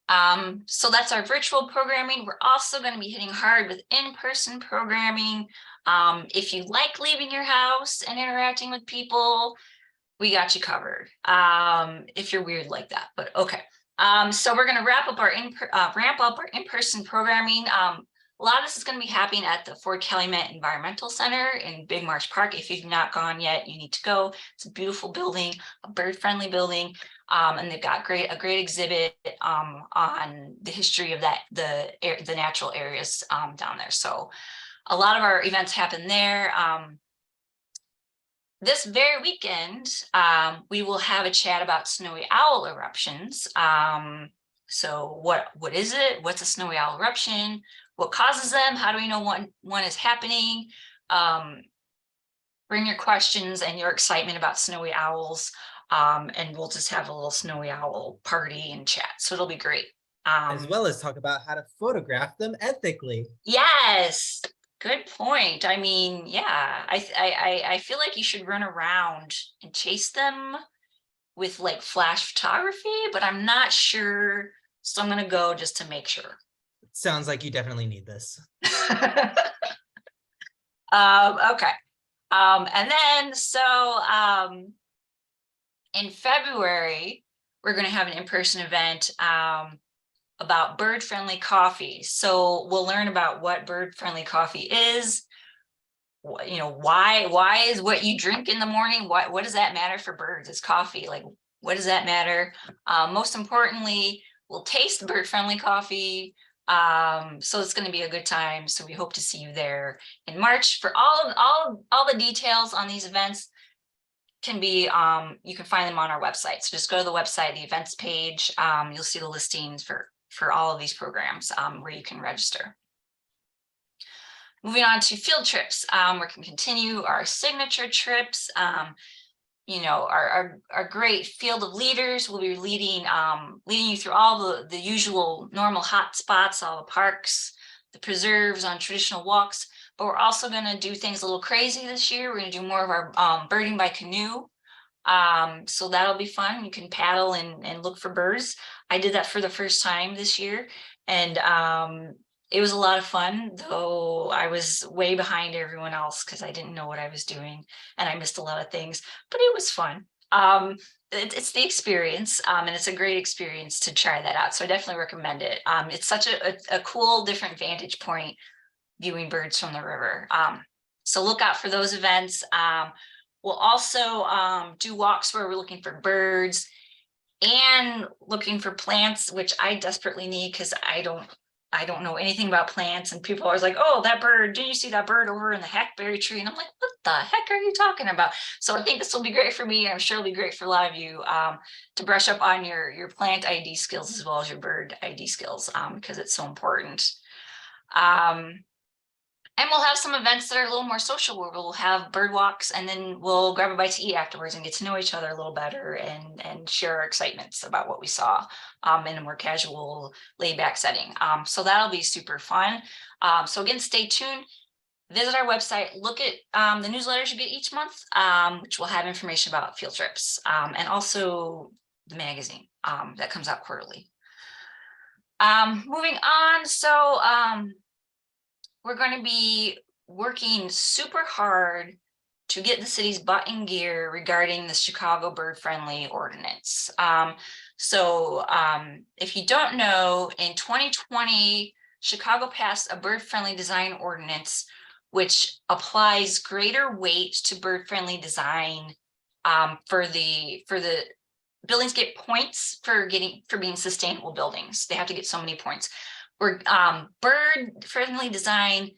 So that's our virtual programming. We're also going to be hitting hard with in-person programming. If you like leaving your house and interacting with people, we got you covered. If you're weird like that, but okay. So we're going to ramp up our in-person programming. A lot of this is going to be happening at the Fort Calumet Environmental Center in Big Marsh Park. If you've not gone yet, you need to go. It's a beautiful building, a bird-friendly building, and they've got a great exhibit on the history of the natural areas down there. So a lot of our events happen there. This very weekend, we will have a chat about snowy owl eruptions. So what is it? What's a snowy owl eruption? What causes them? How do we know one is happening? Bring your questions and your excitement about snowy owls, and we'll just have a little snowy owl party and chat. So it'll be great. As well as talk about how to photograph them ethically. Yes, good point. I mean, yeah, I feel like you should run around and chase them with like flash photography, but I'm not sure. So I'm gonna go just to make sure. Sounds like you definitely need this. Okay. And then in February, we're going to have an in-person event about bird-friendly coffee. So we'll learn about what bird-friendly coffee is. You know, why is what you drink in the morning, what does that matter for birds? It's coffee. Like, what does that matter? Most importantly, we'll taste the bird-friendly coffee. So it's going to be a good time. So we hope to see you there in March. For all the details on these events can be, you can find them on our website. So just go to the website, the events page. You'll see the listings for all of these programs where you can register. Moving on to field trips, we can continue our signature trips. You know, our great field of leaders will be leading you through all the usual normal hot spots, all the parks, the preserves on traditional walks, but we're also going to do things a little crazy this year. We're going to do more of our birding by canoe. So that'll be fun. You can paddle and look for birds. I did that for the first time this year, and it was a lot of fun, though I was way behind everyone else because I didn't know what I was doing and I missed a lot of things, but it was fun. It's the experience, and it's a great experience to try that out. So I definitely recommend it. It's such a cool, different vantage point viewing birds from the river. So look out for those events. We'll also do walks where we're looking for birds and looking for plants, which I desperately need because I don't know anything about plants, and people are always like, oh, that bird, did you see that bird over in the hackberry tree? And I'm like, what the heck are you talking about? So I think this will be great for me. I'm sure it'll be great for a lot of you to brush up on your plant ID skills as well as your bird ID skills, because it's so important. And we'll have some events that are a little more social where we'll have bird walks and then we'll grab a bite to eat afterwards and get to know each other a little better and share our excitements about what we saw in a more casual, laid back setting. So that'll be super fun. So again, stay tuned. Visit our website, look at the newsletters you get each month, which will have information about field trips, and also the magazine that comes out quarterly. Moving on, so we're going to be working super hard to get the city's butt in gear regarding the Chicago Bird Friendly Ordinance. So if you don't know, in 2020, Chicago passed a bird friendly design ordinance, which applies greater weight to bird friendly design for the buildings get points for being sustainable buildings. They have to get so many points. Where bird friendly design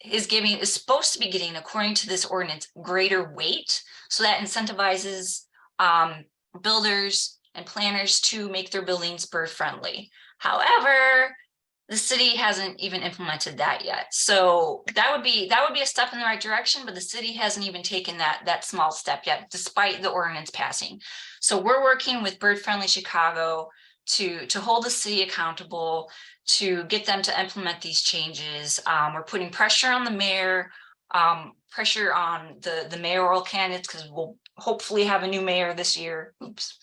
is supposed to be getting, according to this ordinance, greater weight. So that incentivizes builders and planners to make their buildings bird friendly. However, the city hasn't even implemented that yet. So that would be a step in the right direction, but the city hasn't even taken that small step yet, despite the ordinance passing. So we're working with Bird Friendly Chicago to hold the city accountable, to get them to implement these changes. We're putting pressure on the mayor, pressure on the mayoral candidates, because we'll hopefully have a new mayor this year. Oops.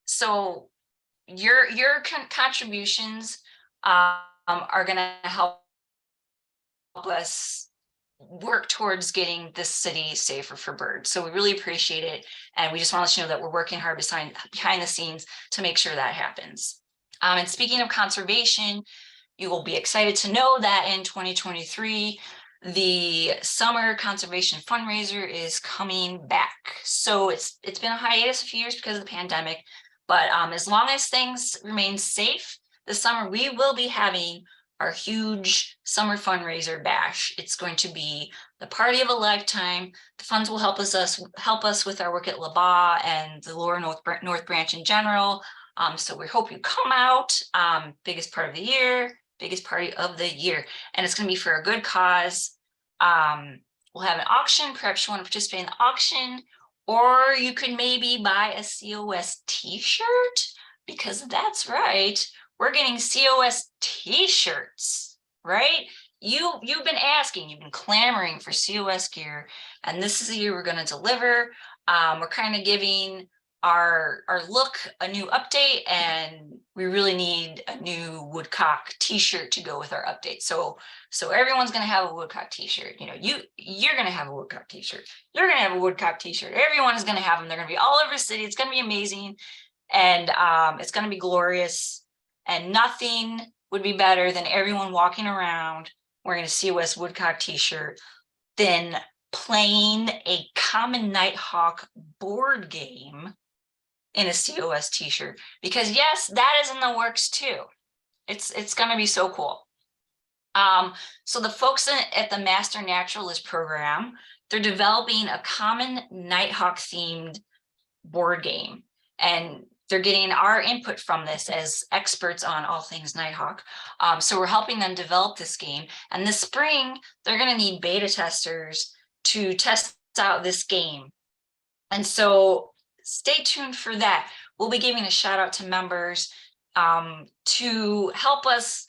So your contributions are going to help us work towards getting this city safer for birds. So we really appreciate it. And we just want to let you know that we're working hard behind the scenes to make sure that happens. And speaking of conservation, you will be excited to know that in 2023, the summer conservation fundraiser is coming back. So it's been a hiatus a few years because of the pandemic, but as long as things remain safe, this summer we will be having our huge summer fundraiser bash. It's going to be the party of a lifetime. The funds will help us with our work at LaBa and the Lower North Branch in general. So we hope you come out. Biggest part of the year, biggest party of the year, and it's going to be for a good cause. We'll have an auction. Perhaps you want to participate in the auction, or you could maybe buy a COS t-shirt, because that's right, we're getting COS t-shirts, right? You've been asking, you've been clamoring for COS gear, and this is the year we're going to deliver. We're kind of giving our look a new update, and we really need a new woodcock t-shirt to go with our update. So everyone's going to have a woodcock t-shirt. You know, you're going to have a woodcock t-shirt. You're going to have a woodcock t-shirt. Everyone is going to have them. They're going to be all over the city. It's going to be amazing, and it's going to be glorious. And nothing would be better than everyone walking around wearing a COS woodcock t-shirt than playing a Common Nighthawk board game in a COS t-shirt, because yes, that is in the works too. It's going to be so cool. So the folks at the Master Naturalist program, they're developing a Common Nighthawk themed board game, and they're getting our input from this as experts on all things Nighthawk. So we're helping them develop this game, and this spring they're going to need beta testers to test out this game. And so stay tuned for that. We'll be giving a shout out to members to help us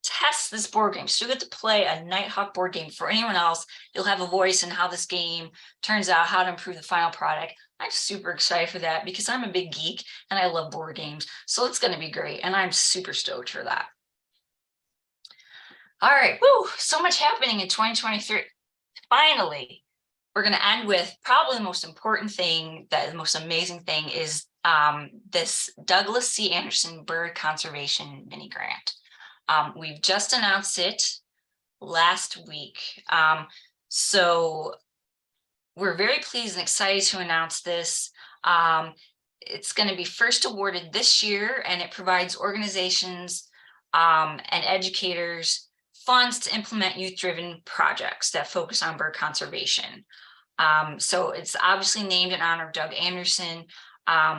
test this board game. So you get to play a Nighthawk board game. For anyone else, you'll have a voice in how this game turns out, how to improve the final product. I'm super excited for that because I'm a big geek and I love board games. So it's going to be great. And I'm super stoked for that. All right. Woo, so much happening in 2023. Finally, we're going to end with probably the most important thing, the most amazing thing is this Douglas C. Anderson Bird Conservation Mini Grant. We've just announced it last week. So we're very pleased and excited to announce this. It's going to be first awarded this year, and it provides organizations and educators funds to implement youth-driven projects that focus on bird conservation. So it's obviously named in honor of Doug Anderson,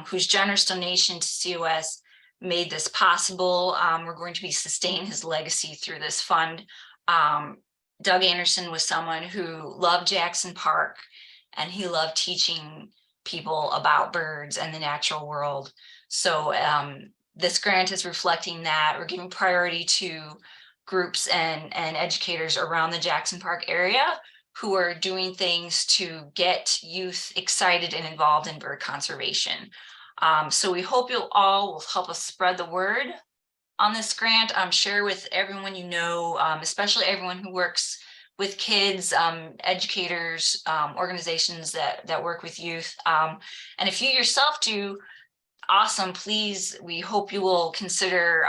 whose generous donation to COS made this possible. We're going to be sustaining his legacy through this fund. Doug Anderson was someone who loved Jackson Park, and he loved teaching people about birds and the natural world. So this grant is reflecting that. We're giving priority to groups and educators around the Jackson Park area who are doing things to get youth excited and involved in bird conservation. So we hope you all will help us spread the word on this grant. Share with everyone you know, especially everyone who works with kids, educators, organizations that work with youth. And if you yourself do, awesome, please, we hope you will consider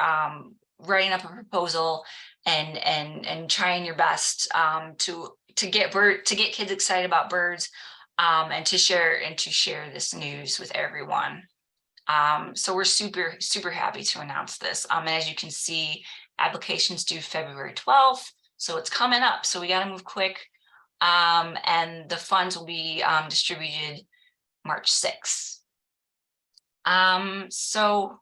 writing up a proposal and trying your best to get kids excited about birds, and to share this news with everyone. So we're super happy to announce this. And as you can see, applications due February 12th. So it's coming up. So we got to move quick. And the funds will be distributed March 6th. So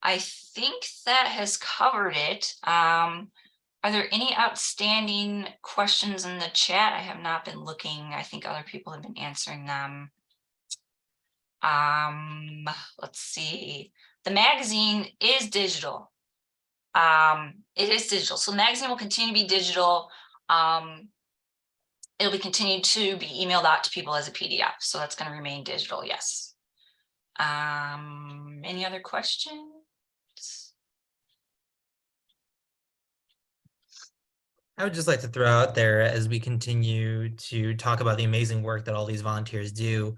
I think that has covered it. Are there any outstanding questions in the chat? I have not been looking. I think other people have been answering them. Let's see. The magazine is digital. It is digital. So the magazine will continue to be digital. It'll be continued to be emailed out to people as a PDF. So that's going to remain digital, yes. Any other questions? I would just like to throw out there, as we continue to talk about the amazing work that all these volunteers do,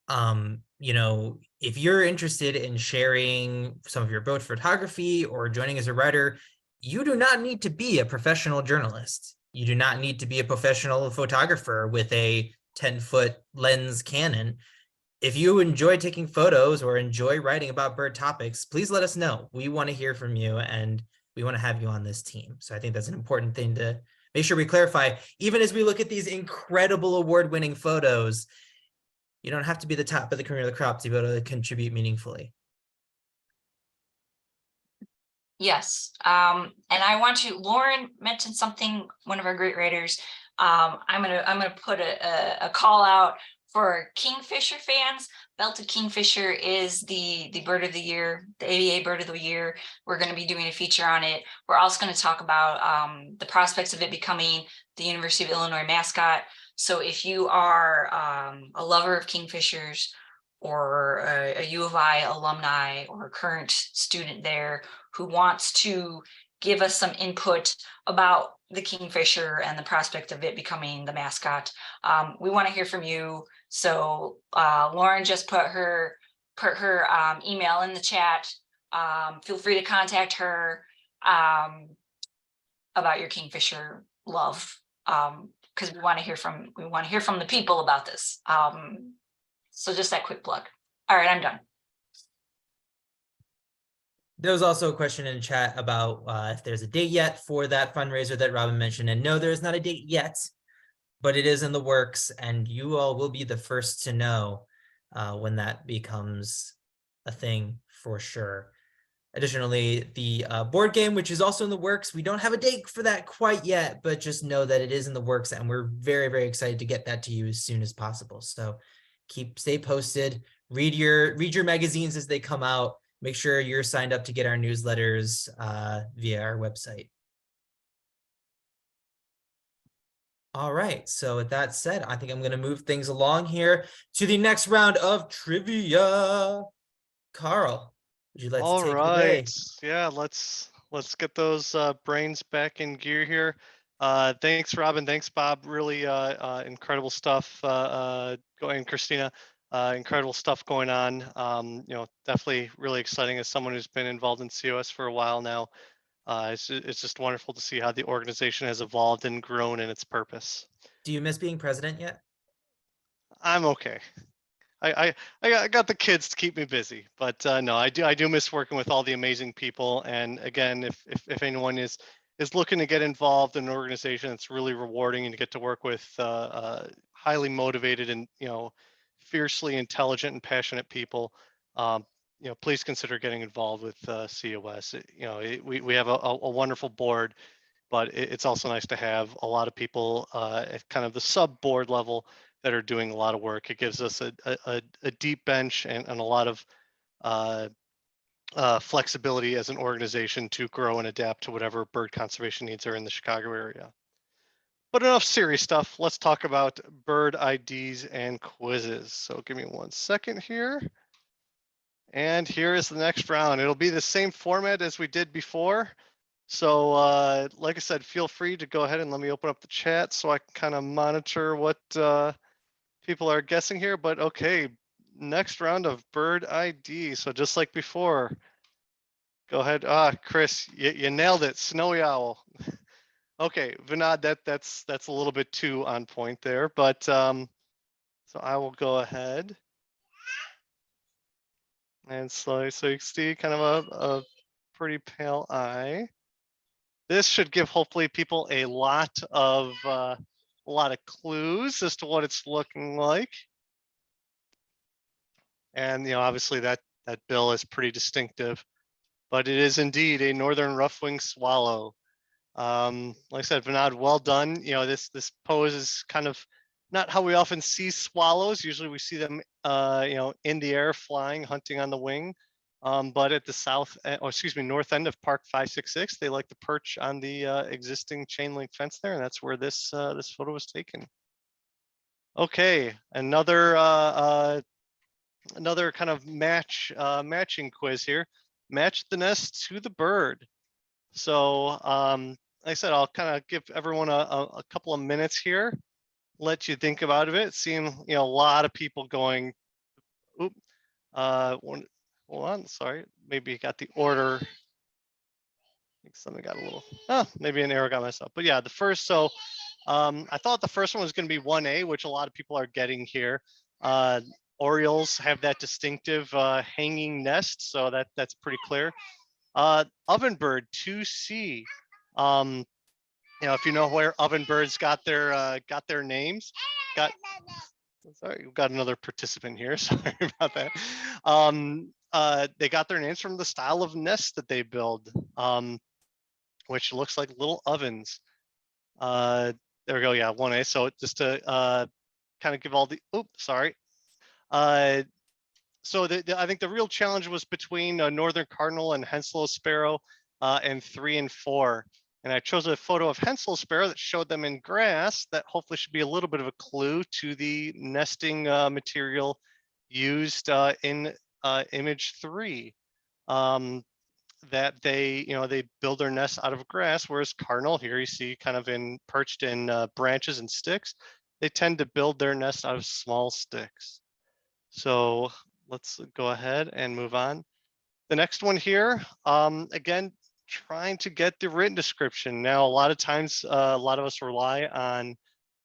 if you're interested in sharing some of your bird photography or joining as a writer, you do not need to be a professional journalist. You do not need to be a professional photographer with a 10-foot lens Canon. If you enjoy taking photos or enjoy writing about bird topics, please let us know. We want to hear from you, and we want to have you on this team. So I think that's an important thing to make sure we clarify. Even as we look at these incredible award-winning photos, you don't have to be the top of the cream of the crop to be able to contribute meaningfully. Yes. And I want to, Lauren mentioned something, one of our great writers. I'm gonna put a call out for Kingfisher fans. Belted Kingfisher is the bird of the year, the ABA bird of the year. We're going to be doing a feature on it. We're also going to talk about the prospects of it becoming the University of Illinois mascot. So if you are a lover of kingfishers, or a U of I alumni or a current student there who wants to give us some input about the kingfisher and the prospect of it becoming the mascot, we want to hear from you. So Lauren just put her email in the chat. Feel free to contact her about your kingfisher love, because we want to hear from the people about this. So just that quick plug. All right, I'm done. There was also a question in chat about if there's a date yet for that fundraiser that Robin mentioned. And no, there is not a date yet, but it is in the works, and you all will be the first to know when that becomes a thing for sure. Additionally, the board game, which is also in the works, we don't have a date for that quite yet, but just know that it is in the works, and we're very, very excited to get that to you as soon as possible. So stay posted, read your magazines as they come out. Make sure you're signed up to get our newsletters via our website. All right, so with that said, I think I'm going to move things along here to the next round of trivia. Carl, would you like to take it away? Yeah, let's get those brains back in gear here. Thanks, Robin. Thanks, Bob. Really incredible stuff going, Christina. Incredible stuff going on. Definitely really exciting as someone who's been involved in COS for a while now. It's just wonderful to see how the organization has evolved and grown in its purpose. Do you miss being president yet? I'm okay. I got the kids to keep me busy, but no, I do miss working with all the amazing people. And again, if anyone is looking to get involved in an organization, it's really rewarding, and you get to work with highly motivated and fiercely intelligent and passionate people. Please consider getting involved with COS. We have a wonderful board, but it's also nice to have a lot of people at kind of the sub board level that are doing a lot of work. It gives us a deep bench and a lot of flexibility as an organization to grow and adapt to whatever bird conservation needs are in the Chicago area. But enough serious stuff. Let's talk about bird IDs and quizzes. So give me 1 second here. And here is the next round. It'll be the same format as we did before. So like I said, feel free to go ahead and let me open up the chat so I can kind of monitor what people are guessing here. But okay, next round of bird ID. So just like before, go ahead. Chris, you nailed it. Snowy owl. Okay, Vinod, that's a little bit too on point there, but so I will go ahead. And so you can see kind of a pretty pale eye. This should give hopefully people a lot of clues as to what it's looking like. And obviously that bill is pretty distinctive, but it is indeed a northern rough-winged swallow. Like I said, Vinod, well done. This pose is kind of not how we often see swallows. Usually we see them, in the air, flying, hunting on the wing. But at the north end of Park 566, they like to perch on the existing chain link fence there, and that's where this photo was taken. Okay, another another kind of matching quiz here. Match the nest to the bird. So like I said, I'll kind of give everyone a couple of minutes here, let you think about it. Seeing, you know, a lot of people going, oop, hold on, sorry, maybe got the order. I think something got a little, maybe an error got messed up. But yeah, the first, so I thought the first one was going to be 1A, which a lot of people are getting here. Orioles have that distinctive hanging nest, so that's pretty clear. Ovenbird 2C. You know, if you know where ovenbirds got their names, sorry, we've got another participant here. Sorry about that. They got their names from the style of nest that they build, which looks like little ovens. There we go. Yeah, 1A. So just to kind of give all the, sorry. So I think the real challenge was between Northern Cardinal and Henslow Sparrow, and 3 and 4. And I chose a photo of Henslow Sparrow that showed them in grass. That hopefully should be a little bit of a clue to the nesting material used in image 3. That they build their nests out of grass, whereas Cardinal here you see kind of perched in branches and sticks. They tend to build their nest out of small sticks. So let's go ahead and move on. The next one here, again, trying to get the written description. Now, a lot of times, a lot of us rely on,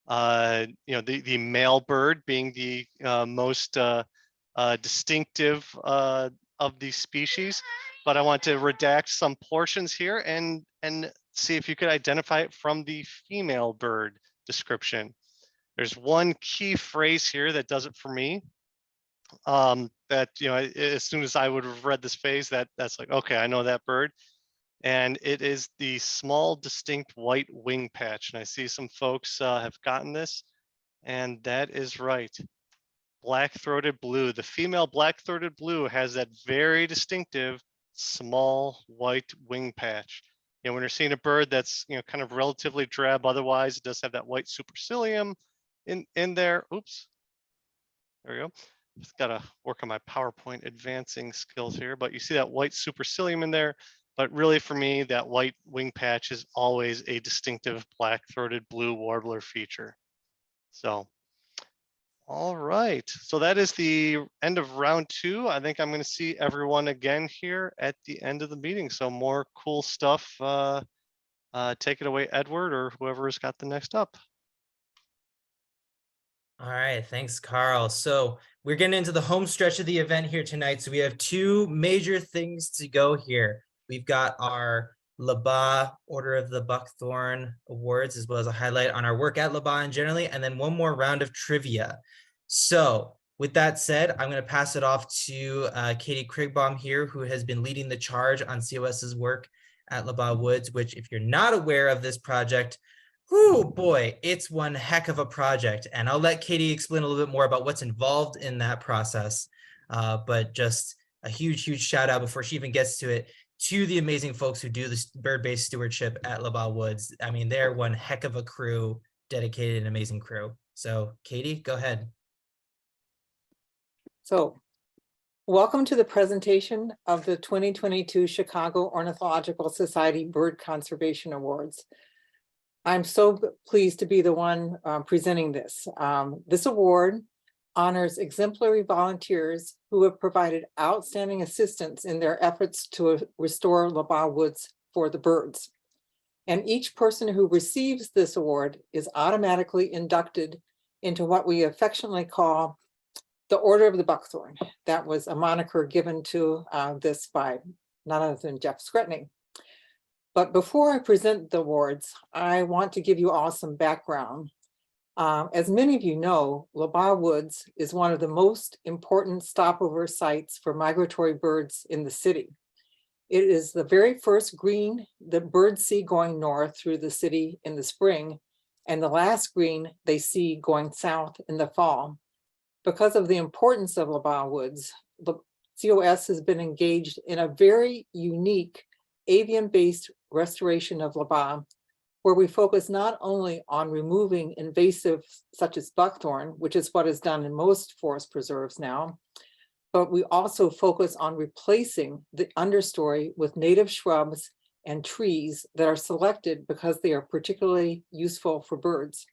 the male bird being the most distinctive of these species, but I want to redact some portions here and see if you could identify it from the female bird description. There's one key phrase here that does it for me. That, as soon as I would have read this phase, that's like, okay, I know that bird. And it is the small, distinct white wing patch. And I see some folks have gotten this, and that is right. Black-throated blue. The female black-throated blue has that very distinctive small white wing patch. When you're seeing a bird that's kind of relatively drab, otherwise it does have that white supercilium in there. Oops, there we go. Just gotta work on my PowerPoint advancing skills here, but you see that white supercilium in there. But really for me, that white wing patch is always a distinctive black-throated blue warbler feature. So, all right. So that is the end of round 2. I think I'm gonna see everyone again here at the end of the meeting. So more cool stuff. Take it away, Edward, or whoever's got the next up. All right, thanks, Carl. So we're getting into the home stretch of the event here tonight. So we have 2 major things to go here. We've got our LaBa Order of the Buckthorn Awards, as well as a highlight on our work at LaBa and generally, and then one more round of trivia. So with that said, I'm going to pass it off to Katie Krigbaum here, who has been leading the charge on COS's work at LaBa Woods, which, if you're not aware of this project, oh boy, it's one heck of a project. And I'll let Katie explain a little bit more about what's involved in that process. But just a huge, huge shout out before she even gets to it to the amazing folks who do this bird-based stewardship at LaBa Woods. I mean, they're one heck of a crew, dedicated and amazing crew. So Katie, go ahead. So welcome to the presentation of the 2022 Chicago Ornithological Society Bird Conservation Awards. I'm so pleased to be the one presenting this. This award honors exemplary volunteers who have provided outstanding assistance in their efforts to restore LaBa Woods for the birds. And each person who receives this award is automatically inducted into what we affectionately call the Order of the Buckthorn. That was a moniker given to this by none other than Jeff Scretany. But before I present the awards, I want to give you all some background. As many of you know, LaBa Woods is one of the most important stopover sites for migratory birds in the city. It is the very first green that birds see going north through the city in the spring, and the last green they see going south in the fall. Because of the importance of LaBa Woods, the COS has been engaged in a very unique avian-based restoration of LaBa, where we focus not only on removing invasive such as buckthorn, which is what is done in most forest preserves now, but we also focus on replacing the understory with native shrubs and trees that are selected because they are particularly useful for birds.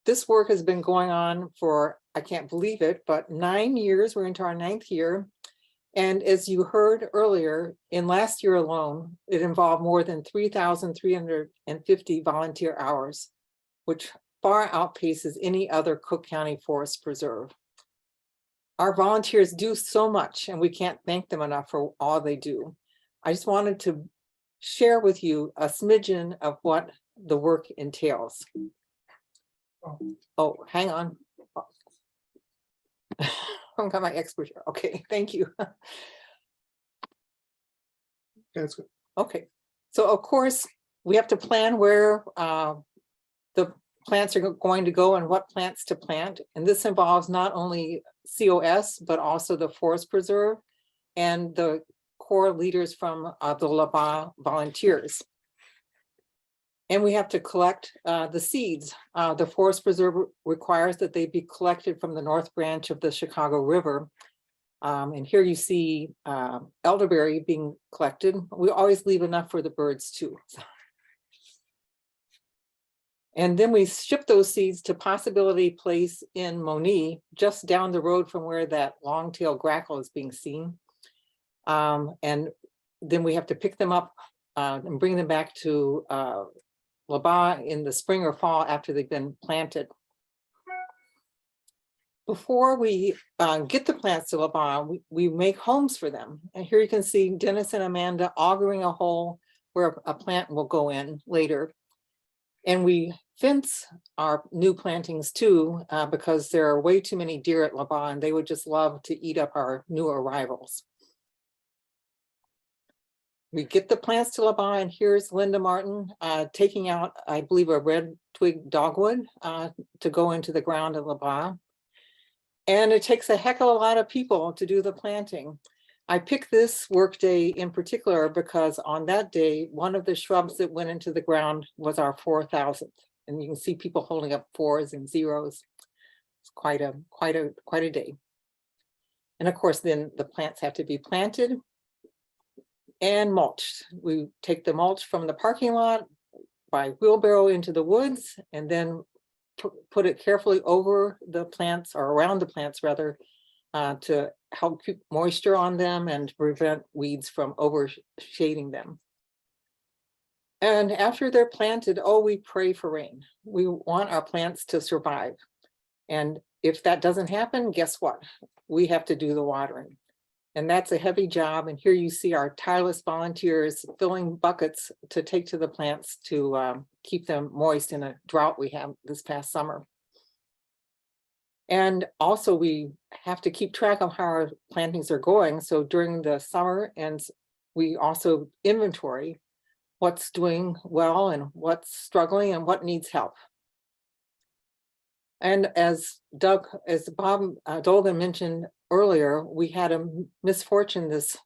This work has been going on for, I can't believe it, but 9 years. We're into our 9th year. And as you heard earlier, in last year alone, it involved more than 3,350 volunteer hours, which far outpaces any other Cook County Forest Preserve. Our volunteers do so much, and we can't thank them enough for all they do. I just wanted to share with you a smidgen of what the work entails. Oh, hang on. I've got my expert here. Okay, thank you. That's good. Okay, so of course, we have to plan where the plants are going to go and what plants to plant. And this involves not only COS, but also the Forest Preserve and the core leaders from the Labatt volunteers. And we have to collect the seeds. The Forest Preserve requires that they be collected from the North Branch of the Chicago River. And here you see elderberry being collected. We always leave enough for the birds too. And then we ship those seeds to Possibility Place in Monee, just down the road from where that long-tailed grackle is being seen. And then we have to pick them up and bring them back to Labatt in the spring or fall after they've been planted. Before we get the plants to Labatt, we make homes for them. And here you can see Dennis and Amanda augering a hole where a plant will go in later. And we fence our new plantings too, because there are way too many deer at Labatt, and they would just love to eat up our new arrivals. We get the plants to Labatt, and here's Linda Martin taking out, I believe, a red twig dogwood to go into the ground at Labatt. And it takes a heck of a lot of people to do the planting. I picked this work day in particular because on that day, one of the shrubs that went into the ground was our 4,000th. And you can see people holding up 4s and 0s. It's quite a day. And of course, then the plants have to be planted and mulched. We take the mulch from the parking lot by wheelbarrow into the woods, and then put it carefully over the plants, or around the plants rather, to help keep moisture on them and prevent weeds from overshading them. And after they're planted, we pray for rain. We want our plants to survive. And if that doesn't happen, guess what? We have to do the watering. And that's a heavy job. And here you see our tireless volunteers filling buckets to take to the plants to keep them moist in a drought we have this past summer. And also we have to keep track of how our plantings are going. So during the summer, and we also inventory what's doing well and what's struggling and what needs help. And as Bob Dolgan mentioned earlier, we had a misfortune this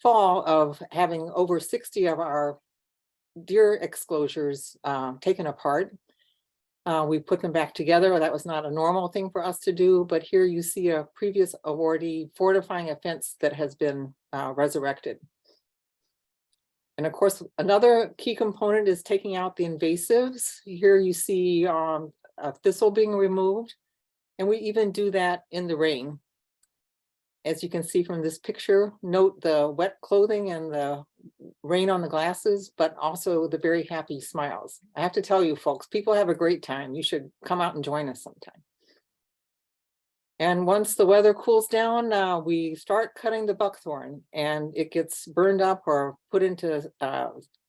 fall of having over 60 of our deer exclosures taken apart. We put them back together. That was not a normal thing for us to do, but here you see a previous awardee fortifying a fence that has been resurrected. And of course, another key component is taking out the invasives. Here you see a thistle being removed, and we even do that in the rain. As you can see from this picture, note the wet clothing and the rain on the glasses, but also the very happy smiles. I have to tell you folks, people have a great time. You should come out and join us sometime. And once the weather cools down, we start cutting the buckthorn, and it gets burned up or put into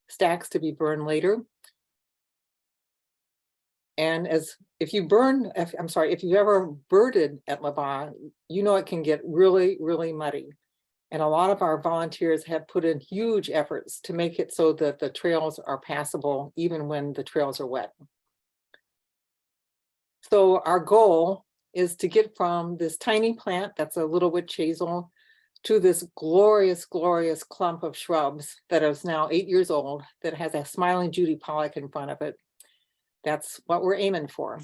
stacks to be burned later. And if you've ever birded at Labatt, you know it can get really, really muddy. And a lot of our volunteers have put in huge efforts to make it so that the trails are passable even when the trails are wet. So our goal is to get from this tiny plant, that's a little witch hazel, to this glorious, glorious clump of shrubs that is now 8 years old, that has a smiling Judy Pollock in front of it. That's what we're aiming for.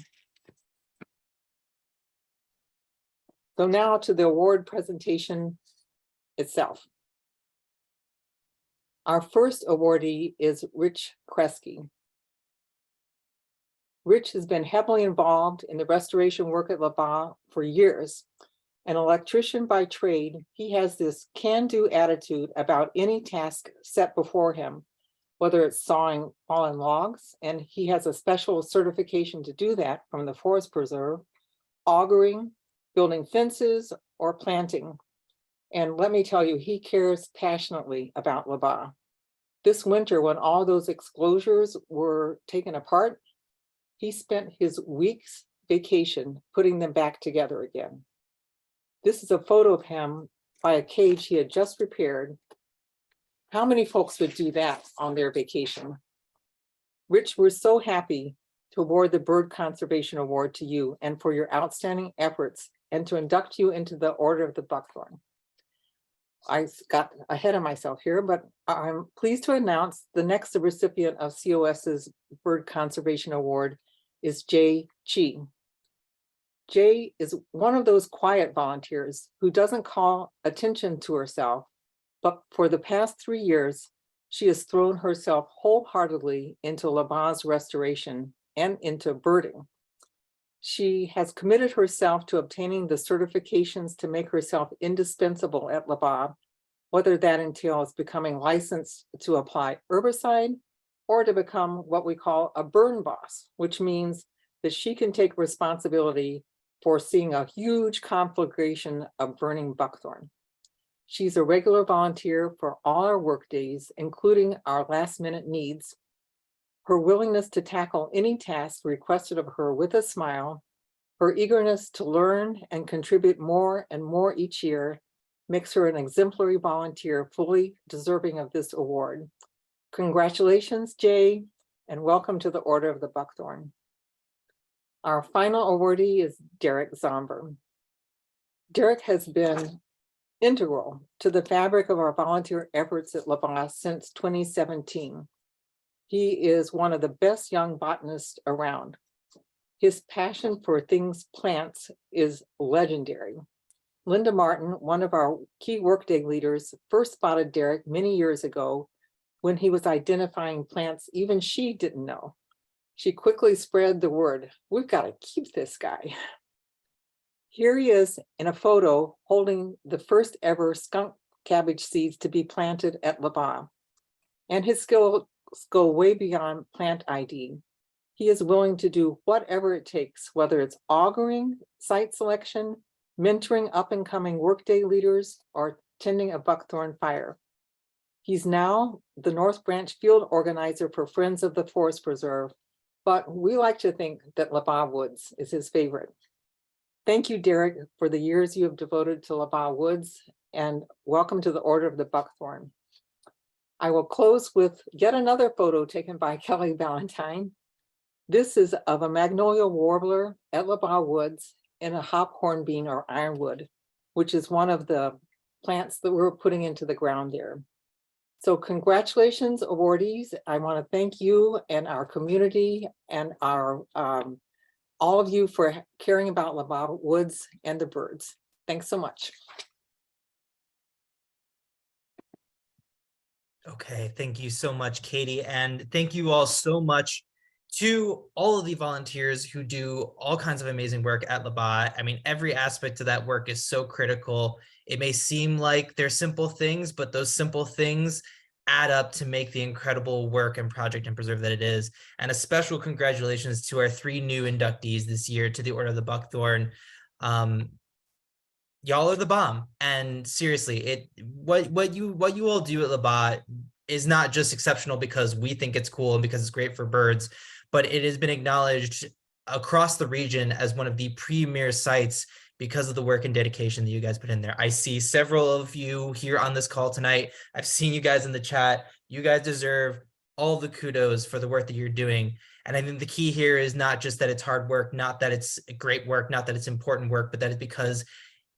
So now to the award presentation itself. Our first awardee is Rich Kresge. Rich has been heavily involved in the restoration work at Labatt for years. An electrician by trade, he has this can-do attitude about any task set before him, whether it's sawing fallen logs, and he has a special certification to do that from the Forest Preserve, augering, building fences, or planting. And let me tell you, he cares passionately about Labatt. This winter, when all those exclosures were taken apart, he spent his week's vacation putting them back together again. This is a photo of him by a cage he had just repaired. How many folks would do that on their vacation? Rich, we're so happy to award the Bird Conservation Award to you and for your outstanding efforts and to induct you into the Order of the Buckthorn. I got ahead of myself here, but I'm pleased to announce the next recipient of COS's Bird Conservation Award is Jay Chi. Jay is one of those quiet volunteers who doesn't call attention to herself, but for the past 3 years, she has thrown herself wholeheartedly into Labatt's restoration and into birding. She has committed herself to obtaining the certifications to make herself indispensable at Labatt, whether that entails becoming licensed to apply herbicide or to become what we call a burn boss, which means that she can take responsibility for seeing a huge conflagration of burning buckthorn. She's a regular volunteer for all our work days, including our last minute needs. Her willingness to tackle any task requested of her with a smile, her eagerness to learn and contribute more and more each year makes her an exemplary volunteer fully deserving of this award. Congratulations, Jay, and welcome to the Order of the Buckthorn. Our final awardee is Derek Zomber. Derek has been integral to the fabric of our volunteer efforts at Labatt since 2017. He is one of the best young botanists around. His passion for things plants is legendary. Linda Martin, one of our key workday leaders, first spotted Derek many years ago when he was identifying plants even she didn't know. She quickly spread the word, we've got to keep this guy. Here he is in a photo holding the first ever skunk cabbage seeds to be planted at Labatt. And his skills go way beyond plant ID. He is willing to do whatever it takes, whether it's augering, site selection, mentoring up and coming workday leaders, or tending a buckthorn fire. He's now the North Branch field organizer for Friends of the Forest Preserve, but we like to think that Labatt Woods is his favorite. Thank you, Derek, for the years you have devoted to Labatt Woods, and welcome to the Order of the Buckthorn. I will close with yet another photo taken by Kelly Valentine. This is of a magnolia warbler at Labatt Woods in a hop hornbeam or ironwood, which is one of the plants that we're putting into the ground there. So congratulations, awardees. I want to thank you and our community and our all of you for caring about Labatt Woods and the birds. Thanks so much. Okay, thank you so much, Katie. And thank you all so much to all of the volunteers who do all kinds of amazing work at Labatt. I mean, every aspect of that work is so critical. It may seem like they're simple things, but those simple things add up to make the incredible work and project and preserve that it is. And a special congratulations to our 3 new inductees this year to the Order of the Buckthorn. Y'all are the bomb. And seriously, what you all do at Labatt is not just exceptional because we think it's cool and because it's great for birds, but it has been acknowledged across the region as one of the premier sites because of the work and dedication that you guys put in there. I see several of you here on this call tonight. I've seen you guys in the chat. You guys deserve all the kudos for the work that you're doing. And I think the key here is not just that it's hard work, not that it's great work, not that it's important work, but that it's because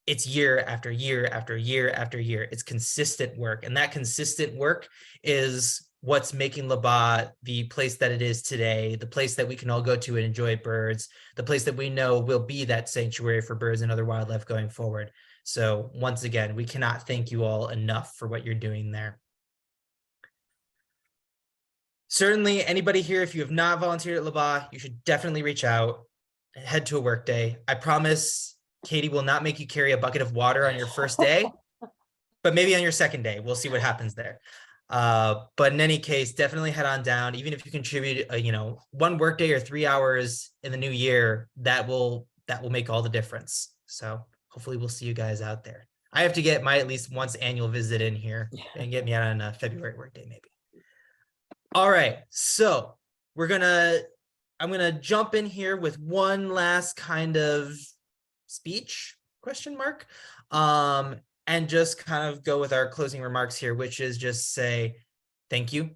it's year after year after year after year. It's consistent work. And that consistent work is what's making Labatt the place that it is today, the place that we can all go to and enjoy birds, the place that we know will be that sanctuary for birds and other wildlife going forward. So once again, we cannot thank you all enough for what you're doing there. Certainly, anybody here, if you have not volunteered at Labatt, you should definitely reach out, head to a work day. I promise Katie will not make you carry a bucket of water on your first day, but maybe on your second day, we'll see what happens there. But in any case, definitely head on down. Even if you contribute, one work day or 3 hours in the new year, that will make all the difference. So hopefully we'll see you guys out there. I have to get my at least once annual visit in here and get me out on a February work day, maybe. All right, so I'm gonna jump in here with one last kind of speech, question mark, and just kind of go with our closing remarks here, which is just say thank you.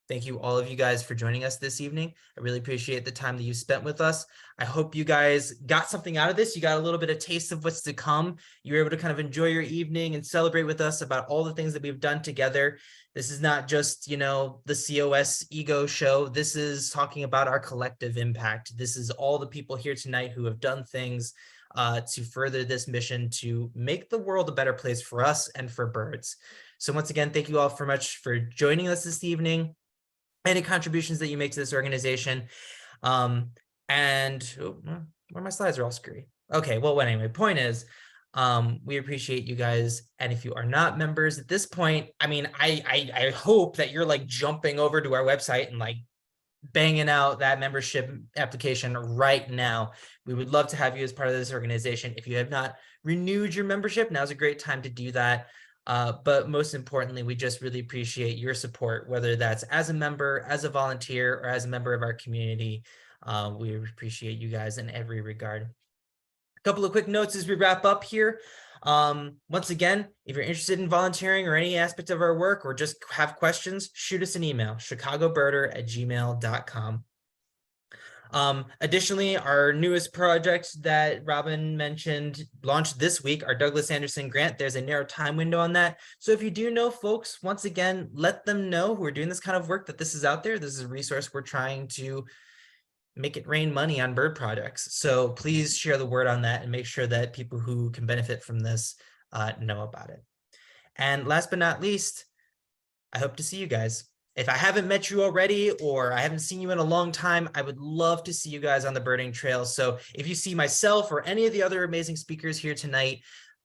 Thank you, all of you guys, for joining us this evening. I really appreciate the time that you spent with us. I hope you guys got something out of this. You got a little bit of taste of what's to come. You were able to kind of enjoy your evening and celebrate with us about all the things that we've done together. This is not just, the COS ego show. This is talking about our collective impact. This is all the people here tonight who have done things to further this mission to make the world a better place for us and for birds. So once again, thank you all so much for joining us this evening. Any contributions that you make to this organization. Where my slides are all screwy. Okay, well, anyway, point is, we appreciate you guys. And if you are not members at this point, I hope that you're like jumping over to our website and like banging out that membership application right now. We would love to have you as part of this organization. If you have not renewed your membership, now's a great time to do that. But most importantly, we just really appreciate your support, whether that's as a member, as a volunteer, or as a member of our community. We appreciate you guys in every regard. A couple of quick notes as we wrap up here. Once again, if you're interested in volunteering or any aspect of our work or just have questions, shoot us an email, chicagobirder@gmail.com. Additionally, our newest project that Robin mentioned launched this week, our Douglas Anderson grant. There's a narrow time window on that. So if you do know folks, once again, let them know who are doing this kind of work that this is out there. This is a resource we're trying to make it rain money on bird projects. So please share the word on that and make sure that people who can benefit from this know about it. And last but not least, I hope to see you guys. If I haven't met you already, or I haven't seen you in a long time, I would love to see you guys on the birding trail. So if you see myself or any of the other amazing speakers here tonight,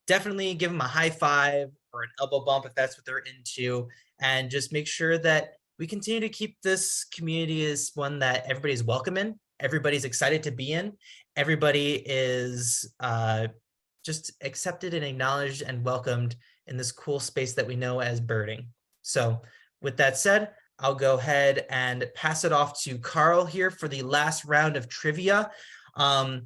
definitely give them a high five or an elbow bump if that's what they're into, and just make sure that we continue to keep this community as one that everybody's welcome in, everybody's excited to be in, everybody is just accepted and acknowledged and welcomed in this cool space that we know as birding. So with that said, I'll go ahead and pass it off to Carl here for the last round of trivia. Have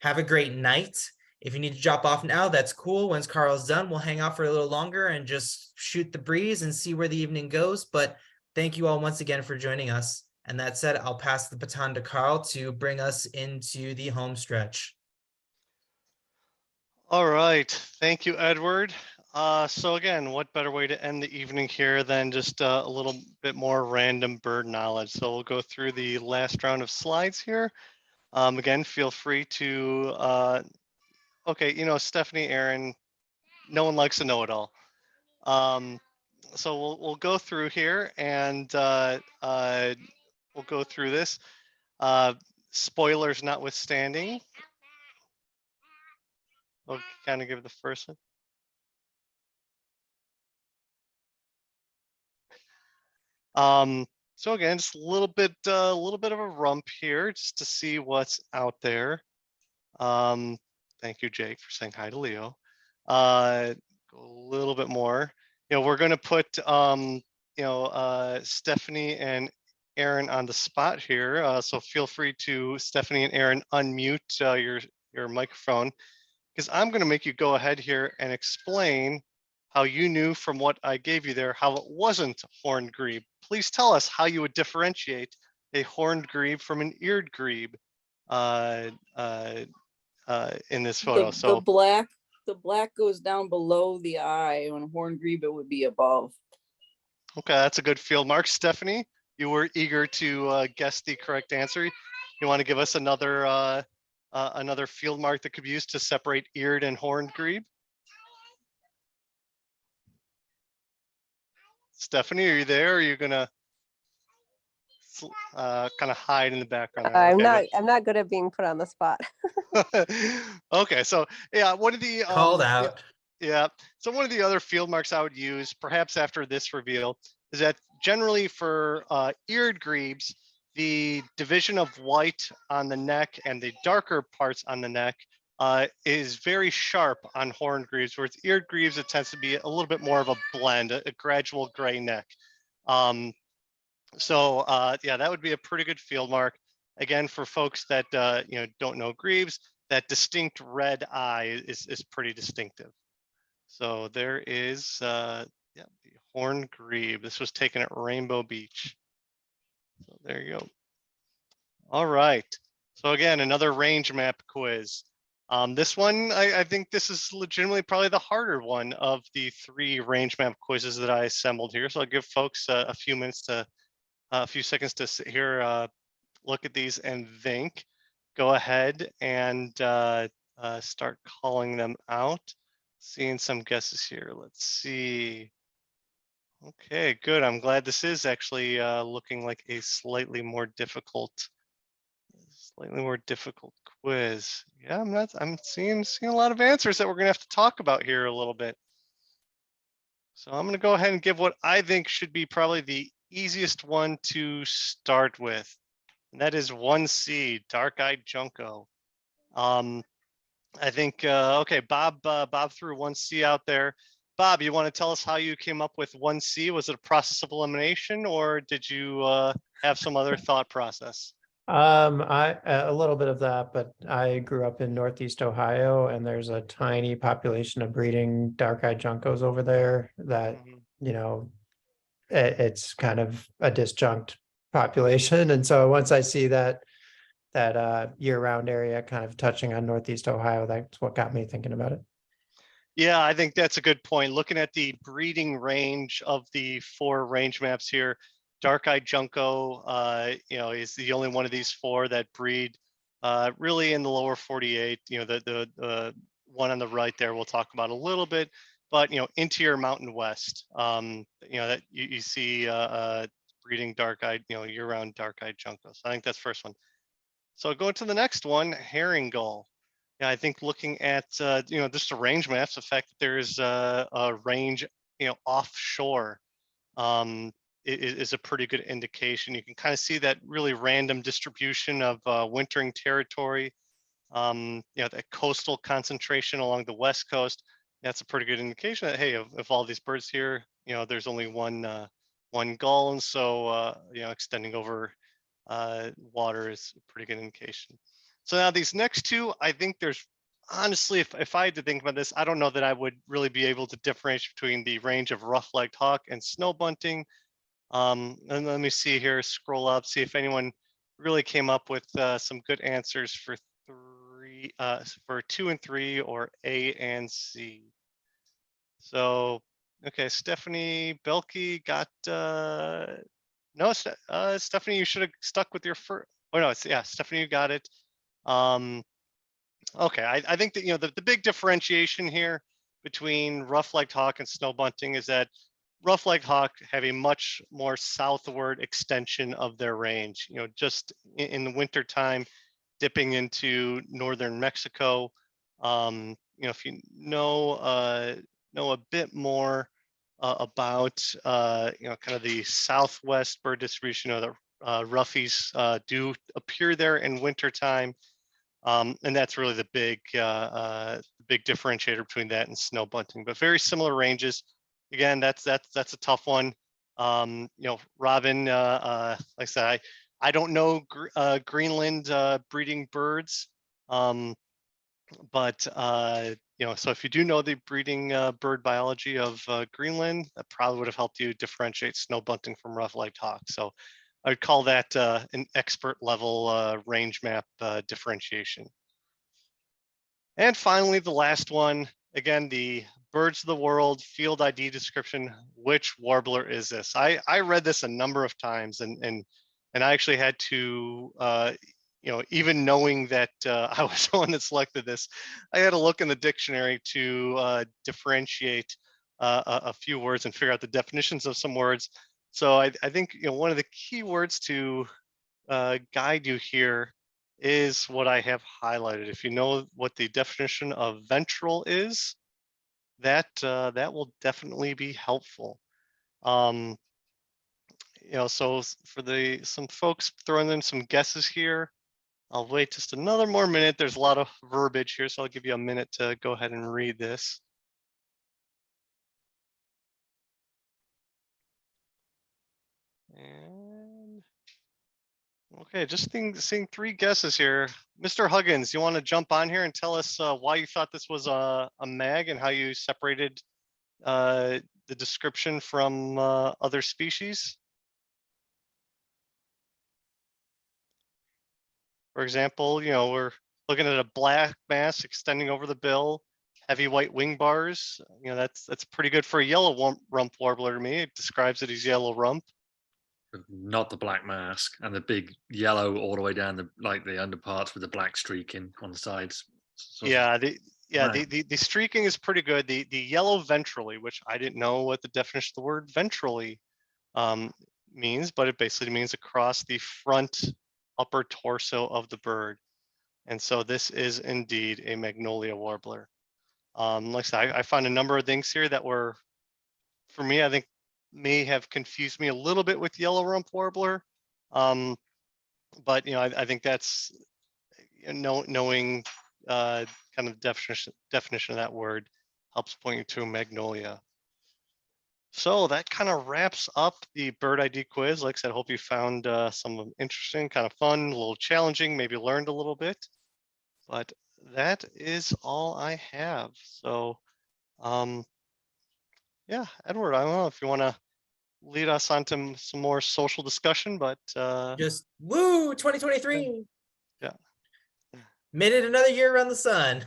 a great night. If you need to drop off now, that's cool. Once Carl's done, we'll hang out for a little longer and just shoot the breeze and see where the evening goes. But thank you all once again for joining us. And that said, I'll pass the baton to Carl to bring us into the home stretch. All right. Thank you, Edward. So again, what better way to end the evening here than just a little bit more random bird knowledge. So we'll go through the last round of slides here. Again, feel free to, Stephanie, Aaron, no one likes to know it all. So we'll go through here and we'll go through this. Spoilers notwithstanding. We'll kind of give the first one. So again, just a little bit of a rump here just to see what's out there. Thank you, Jake, for saying hi to Leo. A little bit more. We're going to put Stephanie and Aaron on the spot here. So feel free to, Stephanie and Aaron, unmute your microphone, because I'm going to make you go ahead here and explain how you knew from what I gave you there how it wasn't horned grebe. Please tell us how you would differentiate a horned grebe from an eared grebe in this photo. The black goes down below the eye, and horned grebe it would be above. Okay, that's a good field mark. Stephanie, you were eager to guess the correct answer. You want to give us another field mark that could be used to separate eared and horned grebe? Stephanie, are you there? Or are you gonna kind of hide in the background? There? I'm not good at being put on the spot. Okay, so yeah, one of the Called out. Yeah, so one of the other field marks I would use, perhaps after this reveal, is that generally for eared grebes, the division of white on the neck and the darker parts on the neck is very sharp on horned grebes, whereas eared grebes, it tends to be a little bit more of a blend, a gradual gray neck. So yeah, that would be a pretty good field mark. Again, for folks that don't know grebes, that distinct red eye is pretty distinctive. So there is yeah, the horned grebe. This was taken at Rainbow Beach. So there you go. All right. So again, another range map quiz. This one, I think this is legitimately probably the harder one of the 3 range map quizzes that I assembled here. So I'll give folks a few minutes to, a few seconds to sit here, look at these and think. Go ahead and start calling them out. Seeing some guesses here. Let's see. Okay, good. I'm glad this is actually looking like a slightly more difficult quiz. Yeah, I'm seeing a lot of answers that we're gonna have to talk about here a little bit. So I'm gonna go ahead and give what I think should be probably the easiest one to start with. And that is 1C, dark-eyed junco. I think, okay, Bob threw 1C out there. Bob, you want to tell us how you came up with 1C? Was it a process of elimination, or did you have some other thought process? A little bit of that, but I grew up in Northeast Ohio, and there's a tiny population of breeding dark-eyed juncos over there that, you know, it's kind of a disjunct population. And so once I see that year-round area kind of touching on Northeast Ohio, that's what got me thinking about it. Yeah, I think that's a good point. Looking at the breeding range of the 4 range maps here, dark-eyed junco, is the only one of these 4 that breed really in the lower 48. The one on the right there we'll talk about a little bit, but interior Mountain West, that you see breeding dark-eyed, year-round dark-eyed junco. So I think that's first one. So going to the next one, herring gull. Yeah, I think looking at just the range maps, the fact that there's a range offshore is a pretty good indication. You can kind of see that really random distribution of wintering territory. That coastal concentration along the west coast. That's a pretty good indication that hey, of all these birds here, there's only one gull, and so extending over water is a pretty good indication. So now these next 2, I think there's honestly, if I had to think about this, I don't know that I would really be able to differentiate between the range of rough-legged hawk and snow bunting. And let me see here, scroll up, see if anyone really came up with some good answers for 2 and 3, or A and C. So, okay, Stephanie Belke got no, Stephanie, you should have stuck with your first. Oh no, yeah, Stephanie, you got it. Okay, I think that the big differentiation here between rough-legged hawk and snow bunting is that rough-legged hawk have a much more southward extension of their range. Just in the winter time, dipping into northern Mexico. If you know a bit more about kind of the southwest bird distribution, the roughies do appear there in wintertime. And that's really the big differentiator between that and snow bunting, but very similar ranges. Again, that's a tough one. Robin, like I said, I don't know Greenland breeding birds, but so if you do know the breeding bird biology of Greenland, that probably would have helped you differentiate snow bunting from rough-legged hawk. So I would call that an expert level range map differentiation. And finally, the last one, again, the birds of the world field ID description. Which warbler is this? I read this a number of times, and I actually had to, even knowing that I was the one that selected this, I had to look in the dictionary to differentiate a few words and figure out the definitions of some words. So I think one of the key words to guide you here is what I have highlighted. If you know what the definition of ventral is, that will definitely be helpful. So for some folks throwing in some guesses here, I'll wait just another more minute. There's a lot of verbiage here, so I'll give you a minute to go ahead and read this. And okay, just seeing 3 guesses here. Mr. Huggins, you want to jump on here and tell us why you thought this was a mag and how you separated the description from other species? For example, we're looking at a black mass extending over the bill, heavy white wing bars. That's pretty good for a yellow rump warbler to me. It describes it as yellow rump. Not the black mask and the big yellow all the way down the underparts with the black streaking on the sides. The streaking is pretty good. The yellow ventrally, which I didn't know what the definition of the word ventrally means, but it basically means across the front upper torso of the bird. And so this is indeed a magnolia warbler. Like I said, I found a number of things here that were, for me, I think may have confused me a little bit with yellow rump warbler. But I think that's knowing kind of definition of that word helps point you to magnolia. So that kind of wraps up the bird ID quiz. Like I said, I hope you found some interesting, kind of fun, a little challenging, maybe learned a little bit. But that is all I have. So yeah, Edward, I don't know if you want to lead us on to some more social discussion, but just woo 2023. Yeah. Made it another year around the sun.